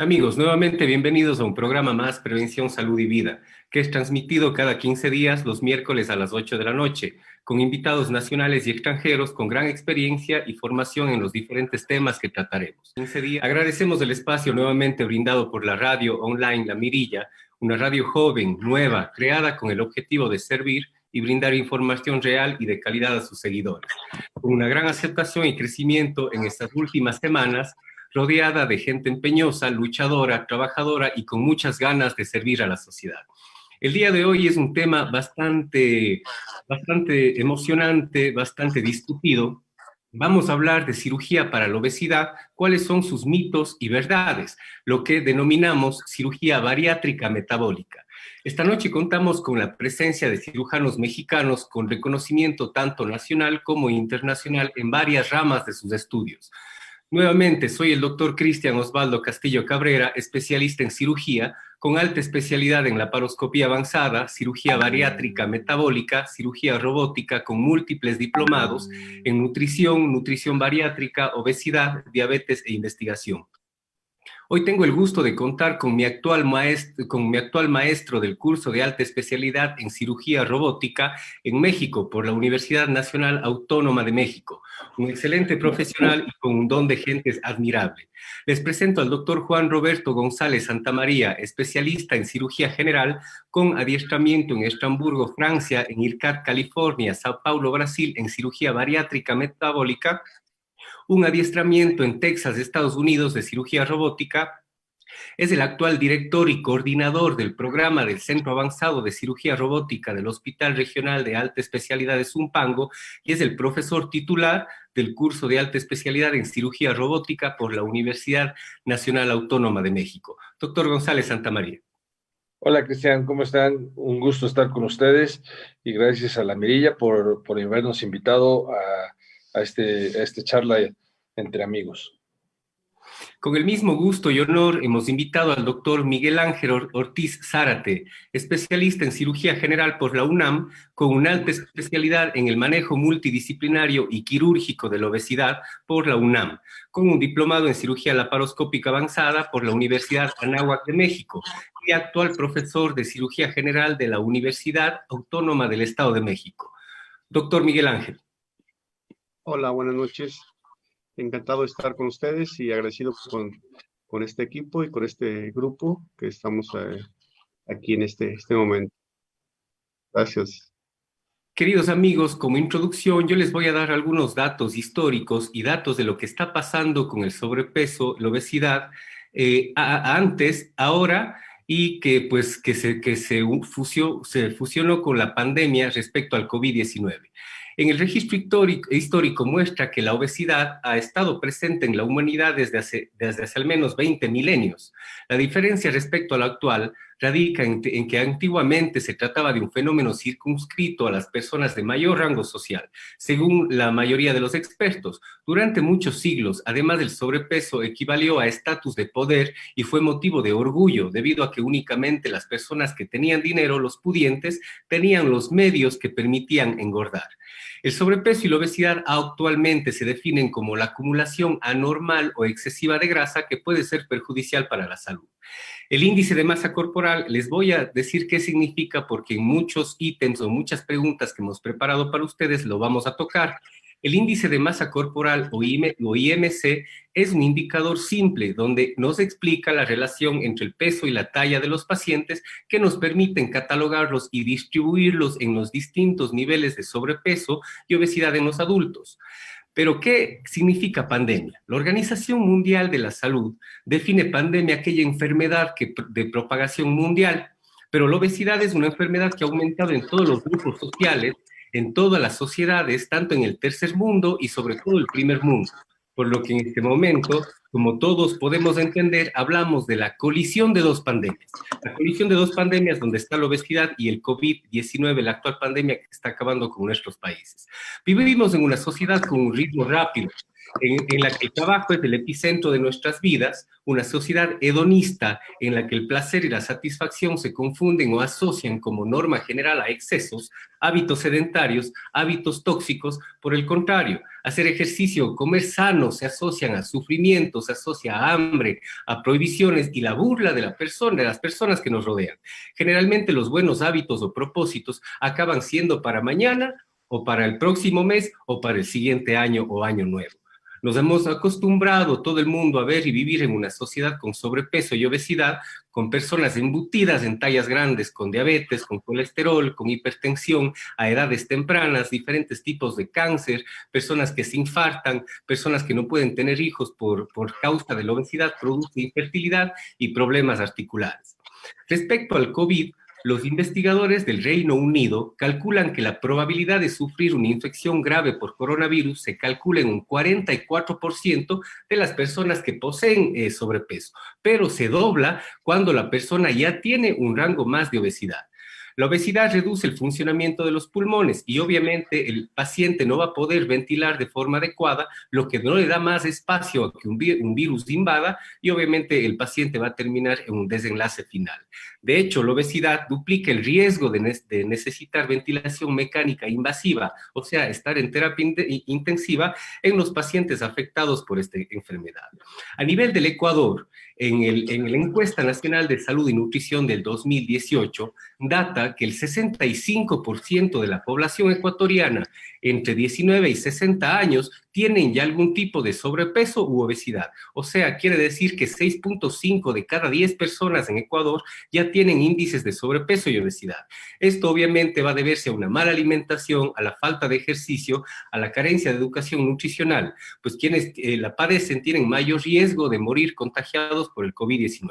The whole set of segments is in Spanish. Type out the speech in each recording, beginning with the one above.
Amigos, nuevamente bienvenidos a un programa más Prevención, Salud y Vida, que es transmitido cada 15 días los miércoles a las 8 de la noche, con invitados nacionales y extranjeros con gran experiencia y formación en los diferentes temas que trataremos. Agradecemos el espacio nuevamente brindado por la radio online La Mirilla, una radio joven, nueva, creada con el objetivo de servir y brindar información real y de calidad a sus seguidores. Con una gran aceptación y crecimiento en estas últimas semanas, rodeada de gente empeñosa, luchadora, trabajadora y con muchas ganas de servir a la sociedad. El día de hoy es un tema bastante emocionante, bastante discutido. Vamos a hablar de cirugía para la obesidad, cuáles son sus mitos y verdades, lo que denominamos cirugía bariátrica metabólica. Esta noche contamos con la presencia de cirujanos mexicanos con reconocimiento tanto nacional como internacional en varias ramas de sus estudios. Nuevamente, soy el doctor Cristian Osvaldo Castillo Cabrera, especialista en cirugía, con alta especialidad en laparoscopía avanzada, cirugía bariátrica metabólica, cirugía robótica con múltiples diplomados en nutrición, nutrición bariátrica, obesidad, diabetes e investigación. Hoy tengo el gusto de contar con mi actual maestro del curso de alta especialidad en cirugía robótica en México por la Universidad Nacional Autónoma de México, un excelente profesional y con un don de gentes admirable. Les presento al doctor Juan Roberto González Santamaría, especialista en cirugía general con adiestramiento en Estrasburgo, Francia, en IRCAD, California, Sao Paulo, Brasil, en cirugía bariátrica metabólica, un adiestramiento en Texas, Estados Unidos, de cirugía robótica. Es el actual director y coordinador del programa del Centro Avanzado de Cirugía Robótica del Hospital Regional de Alta Especialidad de Zumpango y es el profesor titular del curso de alta especialidad en cirugía robótica por la Universidad Nacional Autónoma de México. Doctor González Santamaría. Hola Cristian, ¿cómo están? Un gusto estar con ustedes y gracias a La Mirilla por habernos invitado a este charla entre amigos. Con el mismo gusto y honor hemos invitado al doctor Miguel Ángel Ortiz Zárate, especialista en cirugía general por la UNAM, con una alta especialidad en el manejo multidisciplinario y quirúrgico de la obesidad por la UNAM, con un diplomado en cirugía laparoscópica avanzada por la Universidad Anáhuac de México y actual profesor de cirugía general de la Universidad Autónoma del Estado de México. Doctor Miguel Ángel. Hola, buenas noches. Encantado de estar con ustedes y agradecido con este equipo y con este grupo que estamos aquí en este momento. Gracias. Queridos amigos, como introducción yo les voy a dar algunos datos históricos y datos de lo que está pasando con el sobrepeso, la obesidad, antes, ahora, y que se fusionó con la pandemia respecto al COVID-19. En el registro histórico muestra que la obesidad ha estado presente en la humanidad desde hace al menos 20 milenios. La diferencia respecto a lo actual radica en que antiguamente se trataba de un fenómeno circunscrito a las personas de mayor rango social, según la mayoría de los expertos. Durante muchos siglos, además del sobrepeso, equivalió a estatus de poder y fue motivo de orgullo, debido a que únicamente las personas que tenían dinero, los pudientes, tenían los medios que permitían engordar. El sobrepeso y la obesidad actualmente se definen como la acumulación anormal o excesiva de grasa que puede ser perjudicial para la salud. El índice de masa corporal, les voy a decir qué significa porque en muchos ítems o muchas preguntas que hemos preparado para ustedes lo vamos a tocar. El índice de masa corporal o IMC es un indicador simple donde nos explica la relación entre el peso y la talla de los pacientes que nos permiten catalogarlos y distribuirlos en los distintos niveles de sobrepeso y obesidad en los adultos. Pero, ¿qué significa pandemia? La Organización Mundial de la Salud define pandemia aquella enfermedad de propagación mundial, pero la obesidad es una enfermedad que ha aumentado en todos los grupos sociales, en todas las sociedades, tanto en el tercer mundo y sobre todo el primer mundo. Por lo que en este momento, como todos podemos entender, hablamos de la colisión de dos pandemias. La colisión de dos pandemias donde está la obesidad y el COVID-19, la actual pandemia que está acabando con nuestros países. Vivimos en una sociedad con un ritmo rápido en la que el trabajo es el epicentro de nuestras vidas, una sociedad hedonista en la que el placer y la satisfacción se confunden o asocian como norma general a excesos, hábitos sedentarios, hábitos tóxicos. Por el contrario, hacer ejercicio, comer sano se asocian a sufrimiento, se asocia a hambre, a prohibiciones y la burla de la persona, de las personas que nos rodean. Generalmente los buenos hábitos o propósitos acaban siendo para mañana o para el próximo mes o para el siguiente año o año nuevo. Nos hemos acostumbrado todo el mundo a ver y vivir en una sociedad con sobrepeso y obesidad, con personas embutidas en tallas grandes, con diabetes, con colesterol, con hipertensión, a edades tempranas, diferentes tipos de cáncer, personas que se infartan, personas que no pueden tener hijos por causa de la obesidad, produce infertilidad y problemas articulares. Respecto al COVID, los investigadores del Reino Unido calculan que la probabilidad de sufrir una infección grave por coronavirus se calcula en un 44% de las personas que poseen sobrepeso, pero se dobla cuando la persona ya tiene un rango más de obesidad. La obesidad reduce el funcionamiento de los pulmones y obviamente el paciente no va a poder ventilar de forma adecuada, lo que no le da más espacio a que un virus invada y obviamente el paciente va a terminar en un desenlace final. De hecho, la obesidad duplica el riesgo de necesitar ventilación mecánica invasiva, o sea, estar en terapia intensiva en los pacientes afectados por esta enfermedad. A nivel del Ecuador, en la encuesta nacional de salud y nutrición del 2018, data que el 65% de la población ecuatoriana entre 19 y 60 años tienen ya algún tipo de sobrepeso u obesidad. O sea, quiere decir que 6.5 de cada 10 personas en Ecuador ya tienen índices de sobrepeso y obesidad. Esto obviamente va a deberse a una mala alimentación, a la falta de ejercicio, a la carencia de educación nutricional, pues quienes la padecen tienen mayor riesgo de morir contagiados por el COVID-19.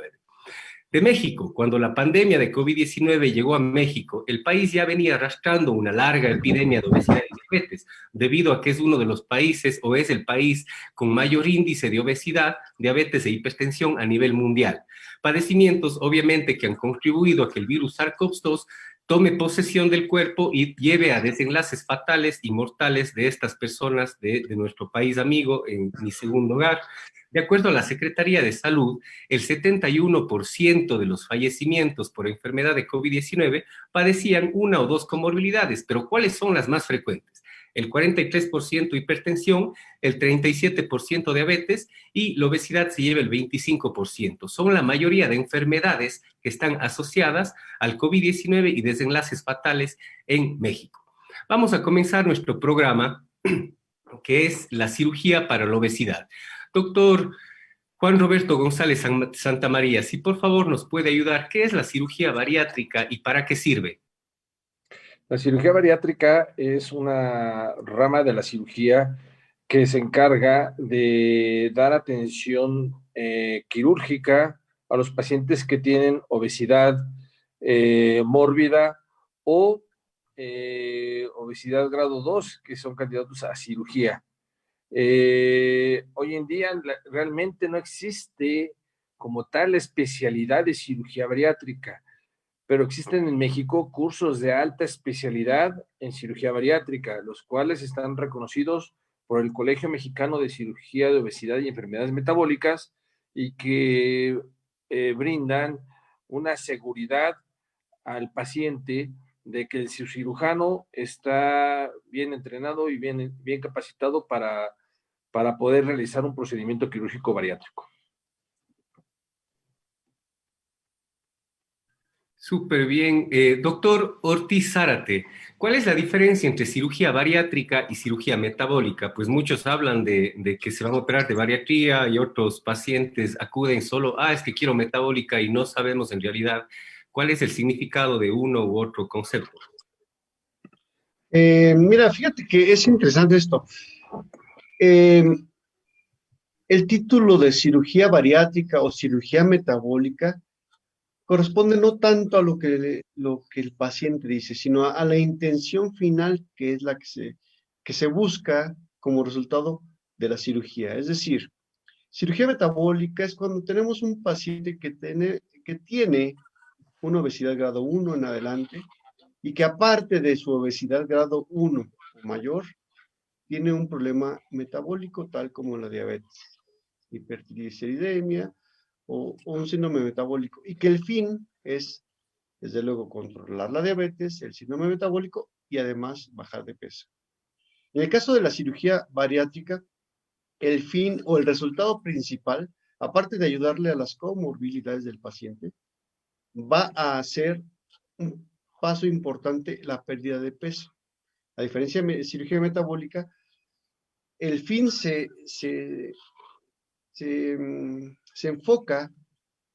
De México, cuando la pandemia de COVID-19 llegó a México, el país ya venía arrastrando una larga epidemia de obesidad y diabetes, debido a que es uno de los países o es el país con mayor índice de obesidad, diabetes e hipertensión a nivel mundial. Padecimientos, obviamente, que han contribuido a que el virus SARS-CoV-2 tome posesión del cuerpo y lleve a desenlaces fatales y mortales de estas personas de nuestro país amigo, en mi segundo hogar. De acuerdo a la Secretaría de Salud, el 71% de los fallecimientos por enfermedad de COVID-19 padecían una o dos comorbilidades, pero ¿cuáles son las más frecuentes? El 43% hipertensión, el 37% diabetes y la obesidad se lleva el 25%. Son la mayoría de enfermedades que están asociadas al COVID-19 y desenlaces fatales en México. Vamos a comenzar nuestro programa, que es la cirugía para la obesidad. Doctor Juan Roberto González Santamaría, si por favor nos puede ayudar, ¿qué es la cirugía bariátrica y para qué sirve? La cirugía bariátrica es una rama de la cirugía que se encarga de dar atención quirúrgica a los pacientes que tienen obesidad mórbida o obesidad grado 2, que son candidatos a cirugía. Hoy en día realmente no existe como tal especialidad de cirugía bariátrica, pero existen en México cursos de alta especialidad en cirugía bariátrica, los cuales están reconocidos por el Colegio Mexicano de Cirugía de Obesidad y Enfermedades Metabólicas y que brindan una seguridad al paciente de que su cirujano está bien entrenado y bien capacitado para poder realizar un procedimiento quirúrgico bariátrico. Súper bien. Doctor Ortiz Zárate, ¿cuál es la diferencia entre cirugía bariátrica y cirugía metabólica? Pues muchos hablan de que se van a operar de bariatría y otros pacientes acuden solo, es que quiero metabólica y no sabemos en realidad cuál es el significado de uno u otro concepto. Mira, fíjate que es interesante esto. Eh, el título de cirugía bariátrica o cirugía metabólica corresponde no tanto a lo que el paciente dice, sino a la intención final que es la que se busca como resultado de la cirugía. Es decir, cirugía metabólica es cuando tenemos un paciente que tiene una obesidad grado 1 en adelante y que aparte de su obesidad grado 1 o mayor, tiene un problema metabólico tal como la diabetes, hipertrigliceridemia o un síndrome metabólico, y que el fin es, desde luego, controlar la diabetes, el síndrome metabólico y además bajar de peso. En el caso de la cirugía bariátrica, el fin o el resultado principal, aparte de ayudarle a las comorbilidades del paciente, va a hacer un paso importante la pérdida de peso. A diferencia de cirugía metabólica, el fin se enfoca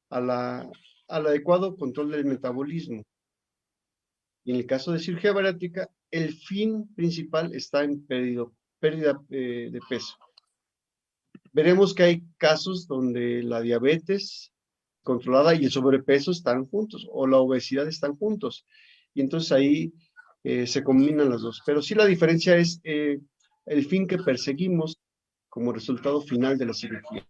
al adecuado control del metabolismo. Y en el caso de cirugía bariátrica, el fin principal está en pérdida de peso. Veremos que hay casos donde la diabetes controlada y el sobrepeso están juntos, o la obesidad están juntos. Y entonces ahí se combinan las dos. Pero sí la diferencia es el fin que perseguimos como resultado final de la cirugía.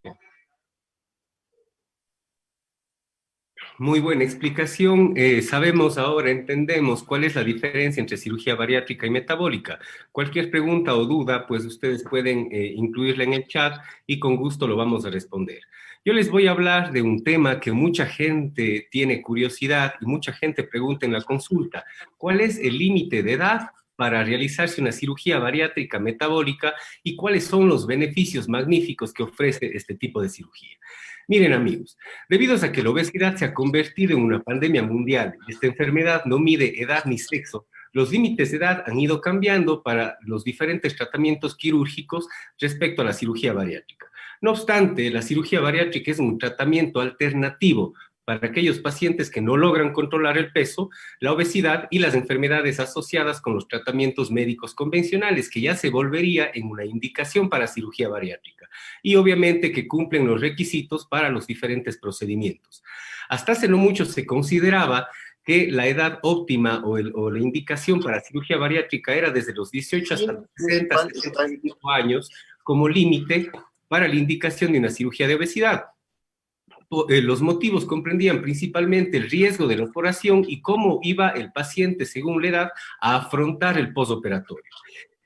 Muy buena explicación. Sabemos ahora, entendemos cuál es la diferencia entre cirugía bariátrica y metabólica. Cualquier pregunta o duda, pues ustedes pueden incluirla en el chat y con gusto lo vamos a responder. Yo les voy a hablar de un tema que mucha gente tiene curiosidad y mucha gente pregunta en la consulta. ¿Cuál es el límite de edad para realizarse una cirugía bariátrica metabólica y cuáles son los beneficios magníficos que ofrece este tipo de cirugía? Miren, amigos, debido a que la obesidad se ha convertido en una pandemia mundial y esta enfermedad no mide edad ni sexo, los límites de edad han ido cambiando para los diferentes tratamientos quirúrgicos respecto a la cirugía bariátrica. No obstante, la cirugía bariátrica es un tratamiento alternativo para aquellos pacientes que no logran controlar el peso, la obesidad y las enfermedades asociadas con los tratamientos médicos convencionales, que ya se volvería en una indicación para cirugía bariátrica, y obviamente que cumplen los requisitos para los diferentes procedimientos. Hasta hace no mucho se consideraba que la edad óptima o la indicación para cirugía bariátrica era desde los 18 hasta los 60, 65 años como límite para la indicación de una cirugía de obesidad. Los motivos comprendían principalmente el riesgo de la operación y cómo iba el paciente, según la edad, a afrontar el postoperatorio.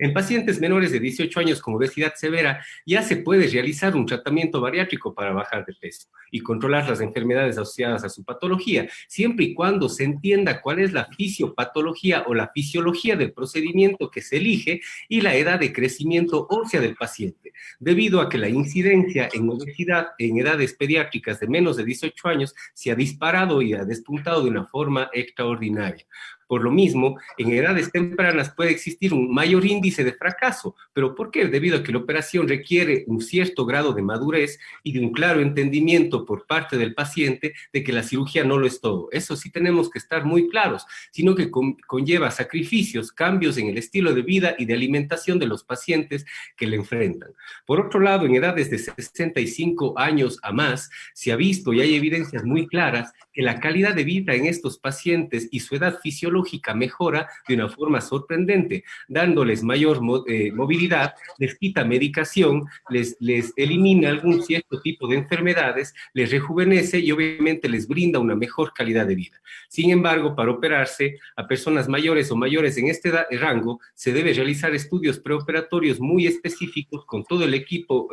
En pacientes menores de 18 años con obesidad severa ya se puede realizar un tratamiento bariátrico para bajar de peso y controlar las enfermedades asociadas a su patología, siempre y cuando se entienda cuál es la fisiopatología o la fisiología del procedimiento que se elige y la edad de crecimiento ósea del paciente, debido a que la incidencia en obesidad en edades pediátricas de menos de 18 años se ha disparado y ha despuntado de una forma extraordinaria. Por lo mismo, en edades tempranas puede existir un mayor índice de fracaso. ¿Pero por qué? Debido a que la operación requiere un cierto grado de madurez y de un claro entendimiento por parte del paciente de que la cirugía no lo es todo. Eso sí tenemos que estar muy claros, sino que conlleva sacrificios, cambios en el estilo de vida y de alimentación de los pacientes que le enfrentan. Por otro lado, en edades de 65 años a más, se ha visto y hay evidencias muy claras que la calidad de vida en estos pacientes y su edad fisiológica mejora de una forma sorprendente, dándoles mayor movilidad, les quita medicación, les elimina algún cierto tipo de enfermedades, les rejuvenece y obviamente les brinda una mejor calidad de vida. Sin embargo, para operarse a personas mayores o mayores en este rango, se debe realizar estudios preoperatorios muy específicos con todo el equipo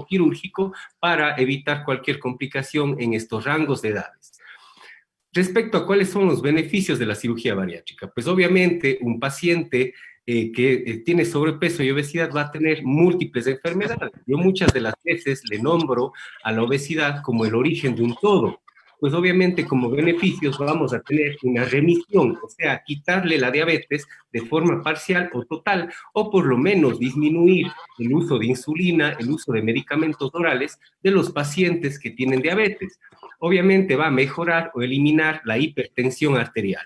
quirúrgico para evitar cualquier complicación en estos rangos de edades. Respecto a cuáles son los beneficios de la cirugía bariátrica, pues obviamente un paciente que tiene sobrepeso y obesidad va a tener múltiples enfermedades. Yo muchas de las veces le nombro a la obesidad como el origen de un todo. Pues obviamente como beneficios vamos a tener una remisión, o sea, quitarle la diabetes de forma parcial o total, o por lo menos disminuir el uso de insulina, el uso de medicamentos orales de los pacientes que tienen diabetes. Obviamente va a mejorar o eliminar la hipertensión arterial.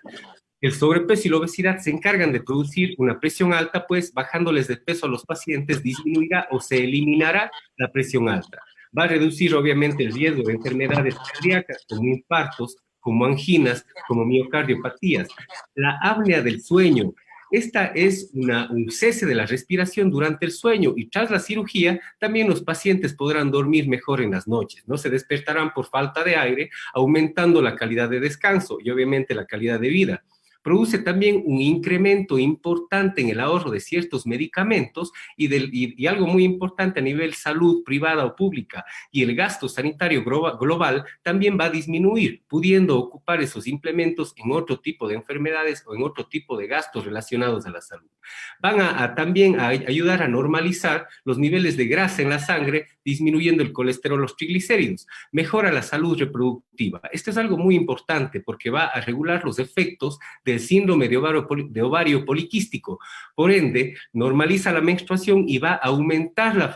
El sobrepeso y la obesidad se encargan de producir una presión alta, pues bajándoles de peso a los pacientes disminuirá o se eliminará la presión alta. Va a reducir obviamente el riesgo de enfermedades cardíacas como infartos, como anginas, como miocardiopatías. La apnea del sueño. Esta es un cese de la respiración durante el sueño y tras la cirugía también los pacientes podrán dormir mejor en las noches, no se despertarán por falta de aire, aumentando la calidad de descanso y obviamente la calidad de vida. Produce también un incremento importante en el ahorro de ciertos medicamentos y algo muy importante a nivel salud privada o pública, y el gasto sanitario global también va a disminuir, pudiendo ocupar esos implementos en otro tipo de enfermedades o en otro tipo de gastos relacionados a la salud. Van también a ayudar a normalizar los niveles de grasa en la sangre, disminuyendo el colesterol, los triglicéridos. Mejora la salud reproductiva. Esto es algo muy importante porque va a regular los efectos del síndrome de ovario poliquístico. Por ende, normaliza la menstruación y va a aumentar la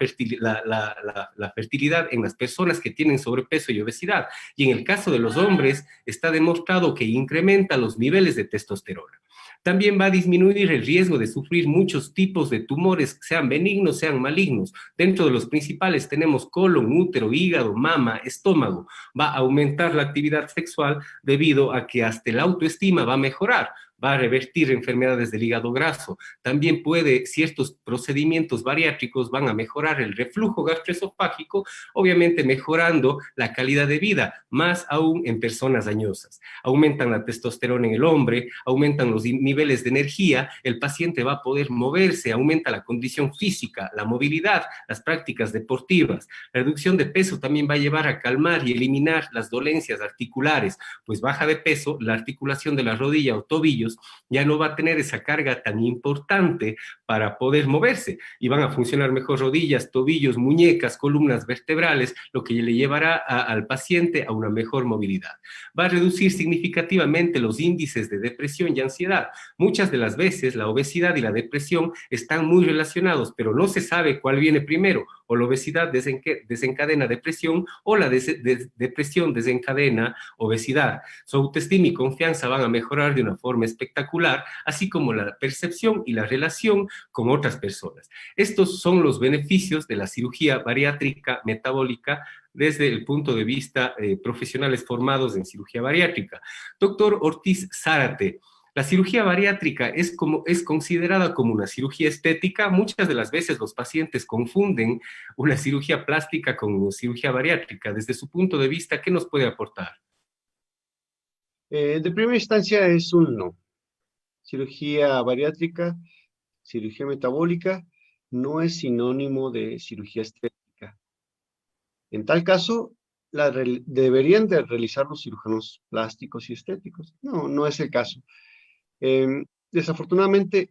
fertilidad en las personas que tienen sobrepeso y obesidad. Y en el caso de los hombres, está demostrado que incrementa los niveles de testosterona. También va a disminuir el riesgo de sufrir muchos tipos de tumores, sean benignos, sean malignos. Dentro de los principales tenemos colon, útero, hígado, mama, estómago. Va a aumentar la actividad sexual debido a que hasta la autoestima va a mejorar. Va a revertir enfermedades del hígado graso. También ciertos procedimientos bariátricos van a mejorar el reflujo gastroesofágico, obviamente mejorando la calidad de vida, más aún en personas añosas. Aumentan la testosterona en el hombre, aumentan los niveles de energía, el paciente va a poder moverse, aumenta la condición física, la movilidad, las prácticas deportivas. La reducción de peso también va a llevar a calmar y eliminar las dolencias articulares, pues baja de peso, la articulación de la rodilla o tobillo ya no va a tener esa carga tan importante para poder moverse y van a funcionar mejor rodillas, tobillos, muñecas, columnas vertebrales, lo que le llevará al paciente a una mejor movilidad. Va a reducir significativamente los índices de depresión y ansiedad. Muchas de las veces la obesidad y la depresión están muy relacionados, pero no se sabe cuál viene primero, o la obesidad desencadena depresión o la depresión desencadena obesidad. Su autoestima y confianza van a mejorar de una forma espectacular, así como la percepción y la relación con otras personas. Estos son los beneficios de la cirugía bariátrica metabólica desde el punto de vista profesionales formados en cirugía bariátrica. Doctor Ortiz Zárate, la cirugía bariátrica es considerada como una cirugía estética. Muchas de las veces los pacientes confunden una cirugía plástica con una cirugía bariátrica. Desde su punto de vista, ¿qué nos puede aportar? De primera instancia es un no. Cirugía bariátrica, cirugía metabólica, no es sinónimo de cirugía estética. En tal caso, deberían de realizar los cirujanos plásticos y estéticos. No, no es el caso. Desafortunadamente,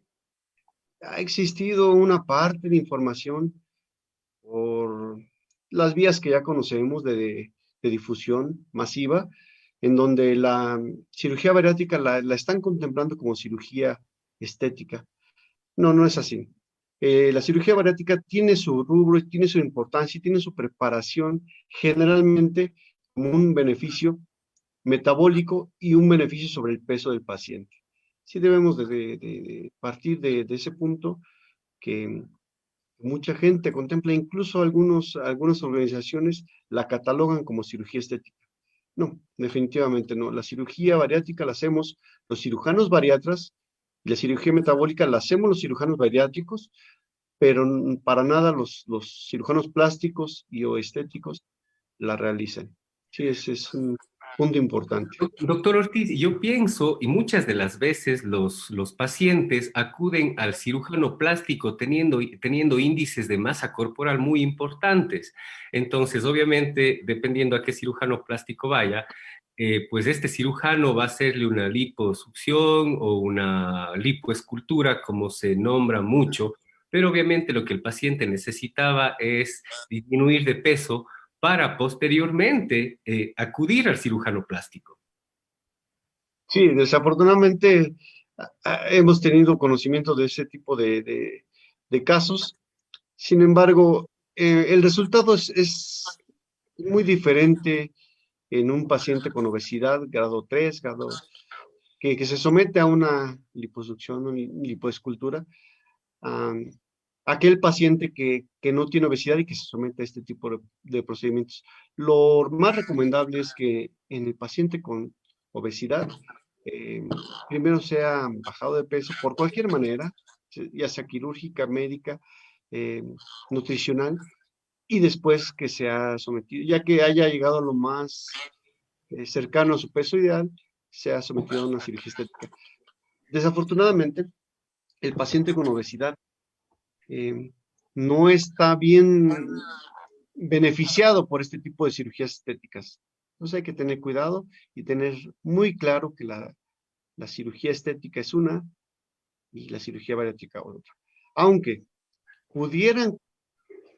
ha existido una parte de información por las vías que ya conocemos de difusión masiva, en donde la cirugía bariátrica la están contemplando como cirugía estética. No, no es así. La cirugía bariátrica tiene su rubro, tiene su importancia y tiene su preparación generalmente como un beneficio metabólico y un beneficio sobre el peso del paciente. Sí debemos de partir de ese punto que mucha gente contempla, incluso algunas organizaciones la catalogan como cirugía estética. No, definitivamente no. La cirugía bariátrica la hacemos los cirujanos bariatras y la cirugía metabólica la hacemos los cirujanos bariátricos, pero para nada los cirujanos plásticos y o estéticos la realizan. Sí, ese es un punto importante. Doctor Ortiz, yo pienso, y muchas de las veces los pacientes acuden al cirujano plástico teniendo índices de masa corporal muy importantes. Entonces, obviamente, dependiendo a qué cirujano plástico vaya, pues este cirujano va a hacerle una liposucción o una lipoescultura, como se nombra mucho, pero obviamente lo que el paciente necesitaba es disminuir de peso para posteriormente acudir al cirujano plástico. Sí, desafortunadamente hemos tenido conocimiento de ese tipo de casos. Sin embargo, el resultado es muy diferente en un paciente con obesidad, grado 3, que se somete a una liposucción, una lipoescultura, a aquel paciente que no tiene obesidad y que se somete a este tipo de procedimientos. Lo más recomendable es que en el paciente con obesidad, primero sea bajado de peso por cualquier manera, ya sea quirúrgica, médica, nutricional, y después que sea sometido, ya que haya llegado a lo más cercano a su peso ideal, sea sometido a una cirugía estética. Desafortunadamente, el paciente con obesidad no está bien beneficiado por este tipo de cirugías estéticas. Entonces hay que tener cuidado y tener muy claro que la cirugía estética es una y la cirugía bariátrica otra. Aunque pudieran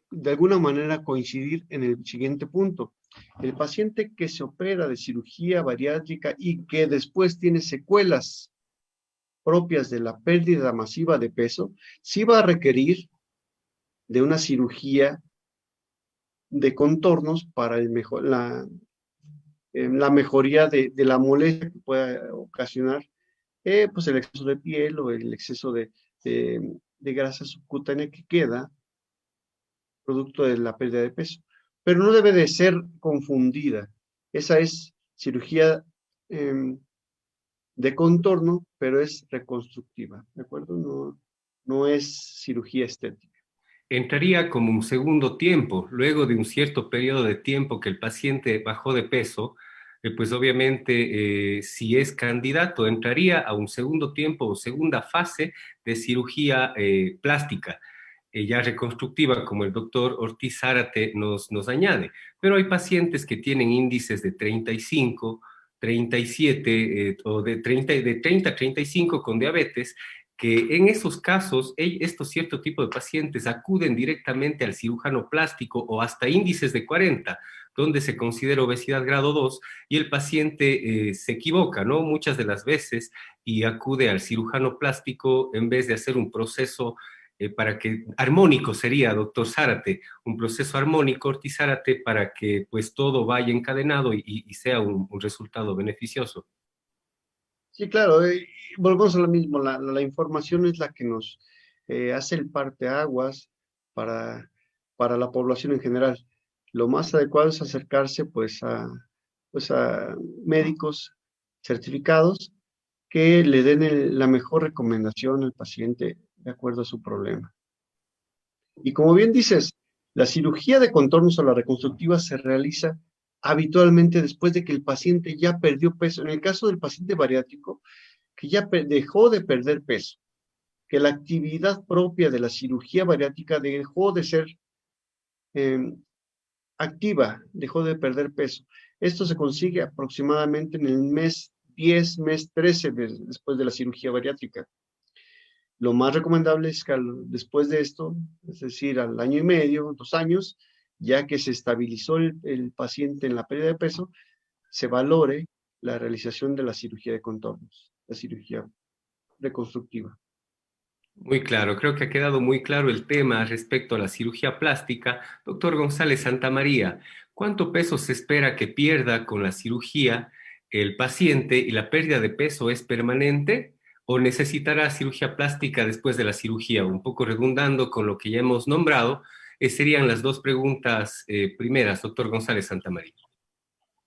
de alguna manera coincidir en el siguiente punto. El paciente que se opera de cirugía bariátrica y que después tiene secuelas propias de la pérdida masiva de peso, sí va a requerir de una cirugía de contornos para la mejoría de la molestia que pueda ocasionar pues el exceso de piel o el exceso de grasa subcutánea que queda producto de la pérdida de peso. Pero no debe de ser confundida. Esa es cirugía de contorno, pero es reconstructiva, ¿de acuerdo? No, no es cirugía estética. Entraría como un segundo tiempo, luego de un cierto periodo de tiempo que el paciente bajó de peso, pues obviamente si es candidato, entraría a un segundo tiempo o segunda fase de cirugía plástica, ya reconstructiva, como el doctor Ortiz Zárate nos añade. Pero hay pacientes que tienen índices de 35, 37 o de 30 a 35 con diabetes, que en esos casos, estos cierto tipo de pacientes acuden directamente al cirujano plástico o hasta índices de 40, donde se considera obesidad grado 2 y el paciente se equivoca, ¿no? Muchas de las veces y acude al cirujano plástico en vez de hacer un proceso para que, armónico sería, doctor Zárate, un proceso armónico, Ortiz Zárate, para que pues todo vaya encadenado y sea un resultado beneficioso. Sí, claro, volvemos a lo mismo, la información es la que nos hace el parteaguas para, para la población en general. Lo más adecuado es acercarse pues a médicos certificados que le den la mejor recomendación al paciente de acuerdo a su problema. Y como bien dices, la cirugía de contornos o la reconstructiva se realiza habitualmente después de que el paciente ya perdió peso. En el caso del paciente bariátrico, que ya dejó de perder peso, que la actividad propia de la cirugía bariátrica dejó de ser eh, activa, dejó de perder peso. Esto se consigue aproximadamente en el mes 10, mes 13 después de la cirugía bariátrica. Lo más recomendable es que después de esto, es decir, al año y medio, 2 años, ya que se estabilizó el paciente en la pérdida de peso, se valore la realización de la cirugía de contornos, la cirugía reconstructiva. Muy claro, creo que ha quedado muy claro el tema respecto a la cirugía plástica. Doctor González Santamaría, ¿cuánto peso se espera que pierda con la cirugía el paciente y la pérdida de peso es permanente o necesitará cirugía plástica después de la cirugía? Un poco redundando con lo que ya hemos nombrado, serían las dos preguntas primeras, doctor González Santamaría.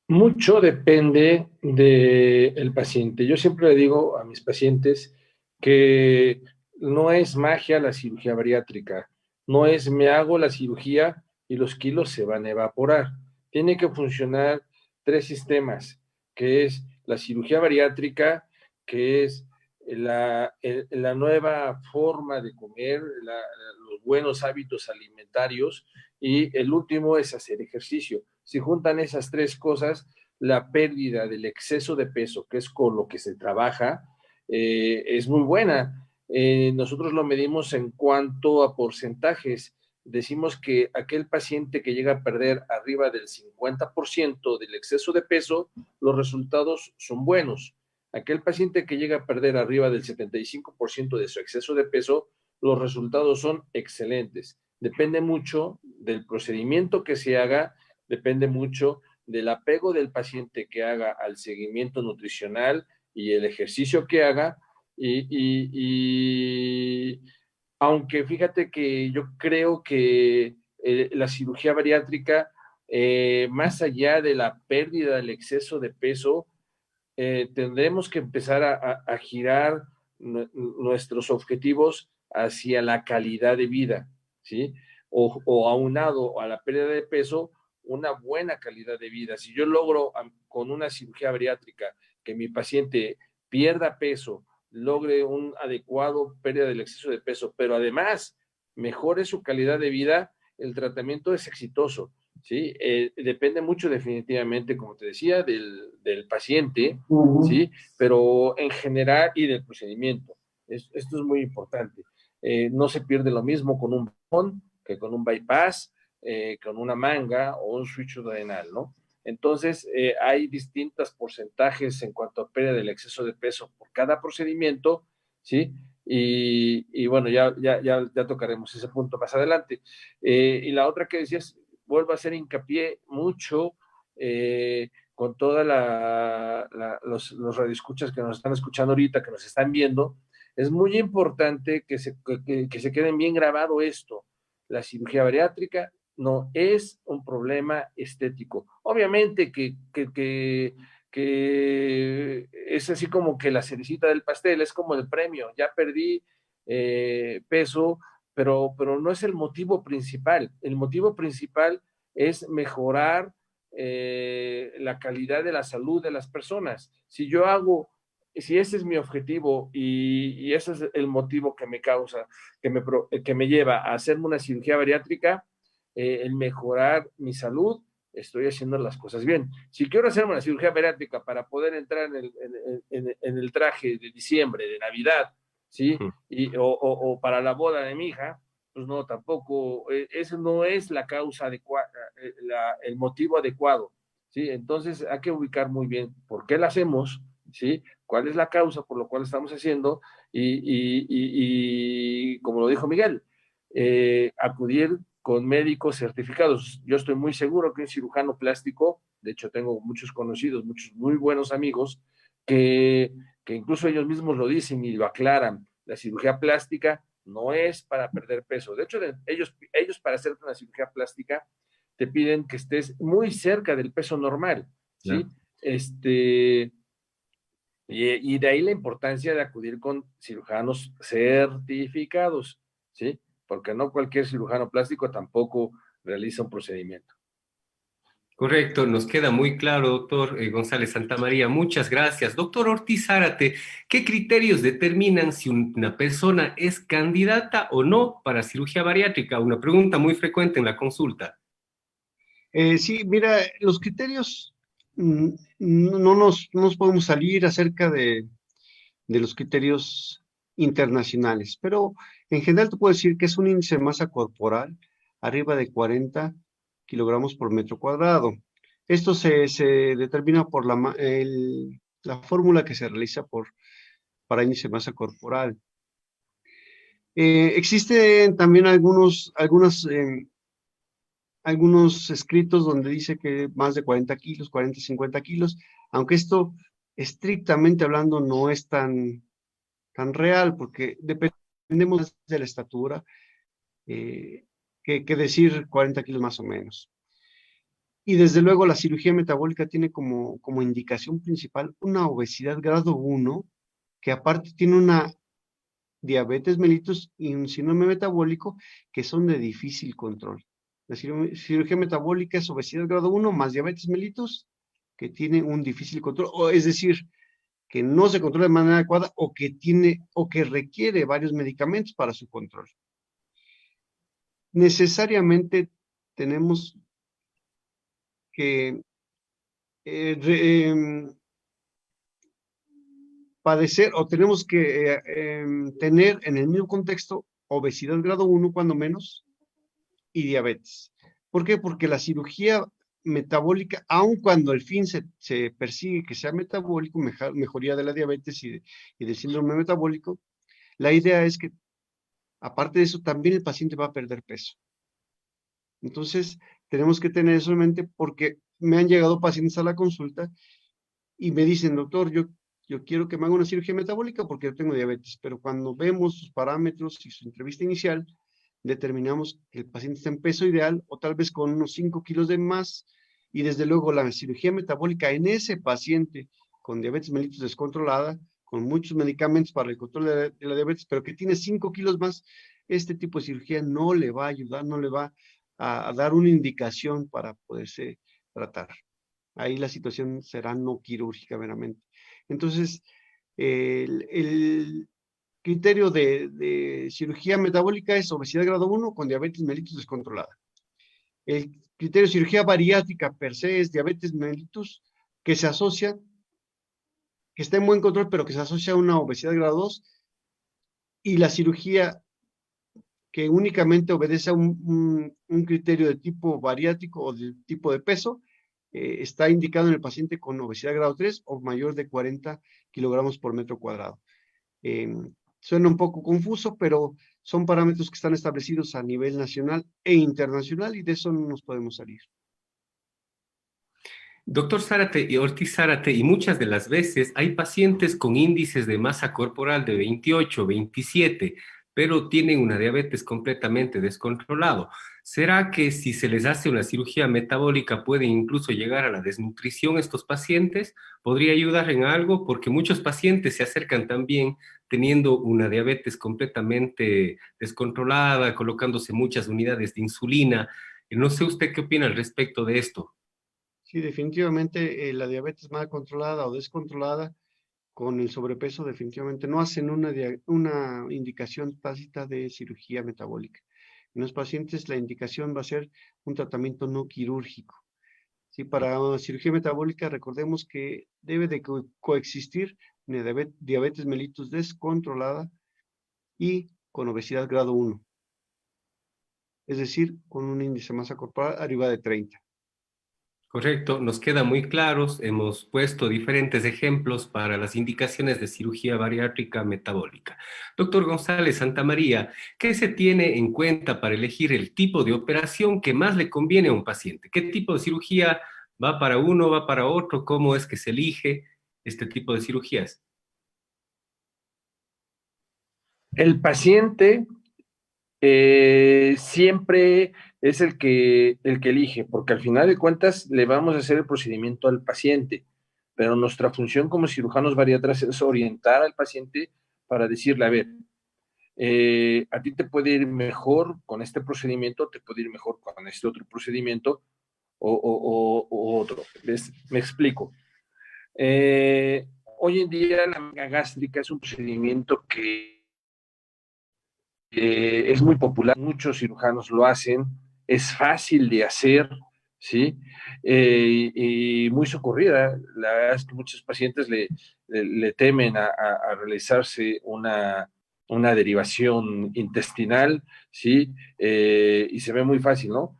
Mucho depende del paciente. Yo siempre le digo a mis pacientes que no es magia la cirugía bariátrica, no es me hago la cirugía y los kilos se van a evaporar. Tiene que funcionar tres sistemas, que es la cirugía bariátrica, que es la nueva forma de comer, los buenos hábitos alimentarios, y el último es hacer ejercicio. Si juntan esas tres cosas, la pérdida del exceso de peso, que es con lo que se trabaja, es muy buena. Nosotros lo medimos en cuanto a porcentajes. Decimos que aquel paciente que llega a perder arriba del 50% del exceso de peso, los resultados son buenos. Aquel paciente que llega a perder arriba del 75% de su exceso de peso, los resultados son excelentes. Depende mucho del procedimiento que se haga, depende mucho del apego del paciente que haga al seguimiento nutricional y el ejercicio que haga. Y aunque fíjate que yo creo que la cirugía bariátrica, más allá de la pérdida del exceso de peso, tendremos que empezar a girar nuestros objetivos hacia la calidad de vida, ¿sí? O aunado a la pérdida de peso, una buena calidad de vida. Si yo logro con una cirugía bariátrica que mi paciente pierda peso logre un adecuado pérdida del exceso de peso, pero además mejore su calidad de vida, el tratamiento es exitoso, ¿sí? Depende mucho definitivamente, como te decía, del paciente, ¿sí? Pero en general y del procedimiento. Esto es muy importante. No se pierde lo mismo con un bond que con un bypass, con una manga o un switch renal, ¿no? Entonces, hay distintos porcentajes en cuanto a pérdida del exceso de peso por cada procedimiento, ¿sí? Y bueno, ya tocaremos ese punto más adelante. Y la otra que decías, vuelvo a hacer hincapié mucho con todos los radioescuchas que nos están escuchando ahorita, que nos están viendo, es muy importante que se queden bien grabado esto. La cirugía bariátrica no es un problema estético. Obviamente que es así como que la cerecita del pastel, es como el premio, ya perdí peso, pero no es el motivo principal. El motivo principal es mejorar la calidad de la salud de las personas. Si ese es mi objetivo y ese es el motivo que me causa, que me lleva a hacerme una cirugía bariátrica, el mejorar mi salud, estoy haciendo las cosas bien. Si quiero hacerme una cirugía bariátrica para poder entrar en el traje de diciembre, de Navidad, ¿sí? O para la boda de mi hija, pues no, tampoco, eso no es la causa adecuada, el motivo adecuado, ¿sí? Entonces hay que ubicar muy bien por qué la hacemos, ¿sí? ¿Cuál es la causa por lo cual estamos haciendo? Y como lo dijo Miguel, acudir con médicos certificados. Yo estoy muy seguro que un cirujano plástico, de hecho tengo muchos conocidos, muchos muy buenos amigos, que incluso ellos mismos lo dicen y lo aclaran. La cirugía plástica no es para perder peso. De hecho, ellos para hacerte una cirugía plástica te piden que estés muy cerca del peso normal, ¿sí? Ya. Y de ahí la importancia de acudir con cirujanos certificados, ¿sí? Porque no cualquier cirujano plástico tampoco realiza un procedimiento. Correcto, nos queda muy claro, doctor González Santamaría. Muchas gracias. Doctor Ortiz Zárate, ¿qué criterios determinan si una persona es candidata o no para cirugía bariátrica? Una pregunta muy frecuente en la consulta. Sí, mira, los criterios no nos podemos salir acerca de los criterios internacionales, pero en general te puedo decir que es un índice de masa corporal arriba de 40 kilogramos por metro cuadrado. Esto se determina por la fórmula que se realiza para índice de masa corporal. Existen también algunos escritos donde dice que más de 40 kilos, 40, 50 kilos, aunque esto estrictamente hablando no es tan real, porque dependemos de la estatura, que decir 40 kilos más o menos. Y desde luego la cirugía metabólica tiene como indicación principal una obesidad grado 1, que aparte tiene una diabetes mellitus y un síndrome metabólico que son de difícil control. La cirugía metabólica es obesidad grado 1 más diabetes mellitus, que tiene un difícil control, o es decir, que no se controla de manera adecuada o que requiere varios medicamentos para su control. Necesariamente tenemos que padecer o tenemos que tener en el mismo contexto obesidad grado 1 cuando menos y diabetes. ¿Por qué? Porque la cirugía metabólica, aun cuando el fin se persigue que sea metabólico, mejoría de la diabetes y del síndrome metabólico, la idea es que, aparte de eso, también el paciente va a perder peso. Entonces, tenemos que tener eso en mente porque me han llegado pacientes a la consulta y me dicen, doctor, yo quiero que me haga una cirugía metabólica porque yo tengo diabetes, pero cuando vemos sus parámetros y su entrevista inicial, determinamos que el paciente está en peso ideal o tal vez con unos 5 kilos de más, y desde luego la cirugía metabólica en ese paciente con diabetes mellitus descontrolada, con muchos medicamentos para el control de la diabetes, pero que tiene 5 kilos más, este tipo de cirugía no le va a ayudar, no le va a dar una indicación para poderse tratar. Ahí la situación será no quirúrgica meramente. Entonces, El criterio de cirugía metabólica es obesidad grado 1 con diabetes mellitus descontrolada. El criterio de cirugía bariátrica per se es diabetes mellitus que se asocia, que está en buen control, pero que se asocia a una obesidad grado 2, y la cirugía que únicamente obedece a un criterio de tipo bariátrico o de tipo de peso, está indicado en el paciente con obesidad grado 3 o mayor de 40 kilogramos por metro cuadrado. Suena un poco confuso, pero son parámetros que están establecidos a nivel nacional e internacional y de eso no nos podemos salir. Doctor Zárate y Ortiz Zárate, y muchas de las veces hay pacientes con índices de masa corporal de 28, 27, pero tienen una diabetes completamente descontrolado. ¿Será que si se les hace una cirugía metabólica pueden incluso llegar a la desnutrición estos pacientes? ¿Podría ayudar en algo? Porque muchos pacientes se acercan también teniendo una diabetes completamente descontrolada, colocándose muchas unidades de insulina. No sé usted qué opina al respecto de esto. Sí, definitivamente la diabetes mal controlada o descontrolada con el sobrepeso definitivamente no hacen una indicación tácita de cirugía metabólica. En los pacientes la indicación va a ser un tratamiento no quirúrgico. Sí, para cirugía metabólica recordemos que debe de coexistir una diabetes mellitus descontrolada y con obesidad grado 1, es decir, con un índice de masa corporal arriba de 30. Correcto, nos queda muy claros. Hemos puesto diferentes ejemplos para las indicaciones de cirugía bariátrica metabólica. Doctor González Santamaría, ¿qué se tiene en cuenta para elegir el tipo de operación que más le conviene a un paciente? ¿Qué tipo de cirugía va para uno, va para otro? ¿Cómo es que se elige este tipo de cirugías? El paciente siempre es el que elige, porque al final de cuentas le vamos a hacer el procedimiento al paciente, pero nuestra función como cirujanos bariatras es orientar al paciente para decirle, a ver, a ti te puede ir mejor con este procedimiento, te puede ir mejor con este otro procedimiento o otro. ¿Ves? Me explico. Hoy en día la manga gástrica es un procedimiento que es muy popular, muchos cirujanos lo hacen, es fácil de hacer, ¿sí? Y muy socorrida. La verdad es que muchos pacientes le temen a realizarse una derivación intestinal, ¿sí? Y se ve muy fácil, ¿no?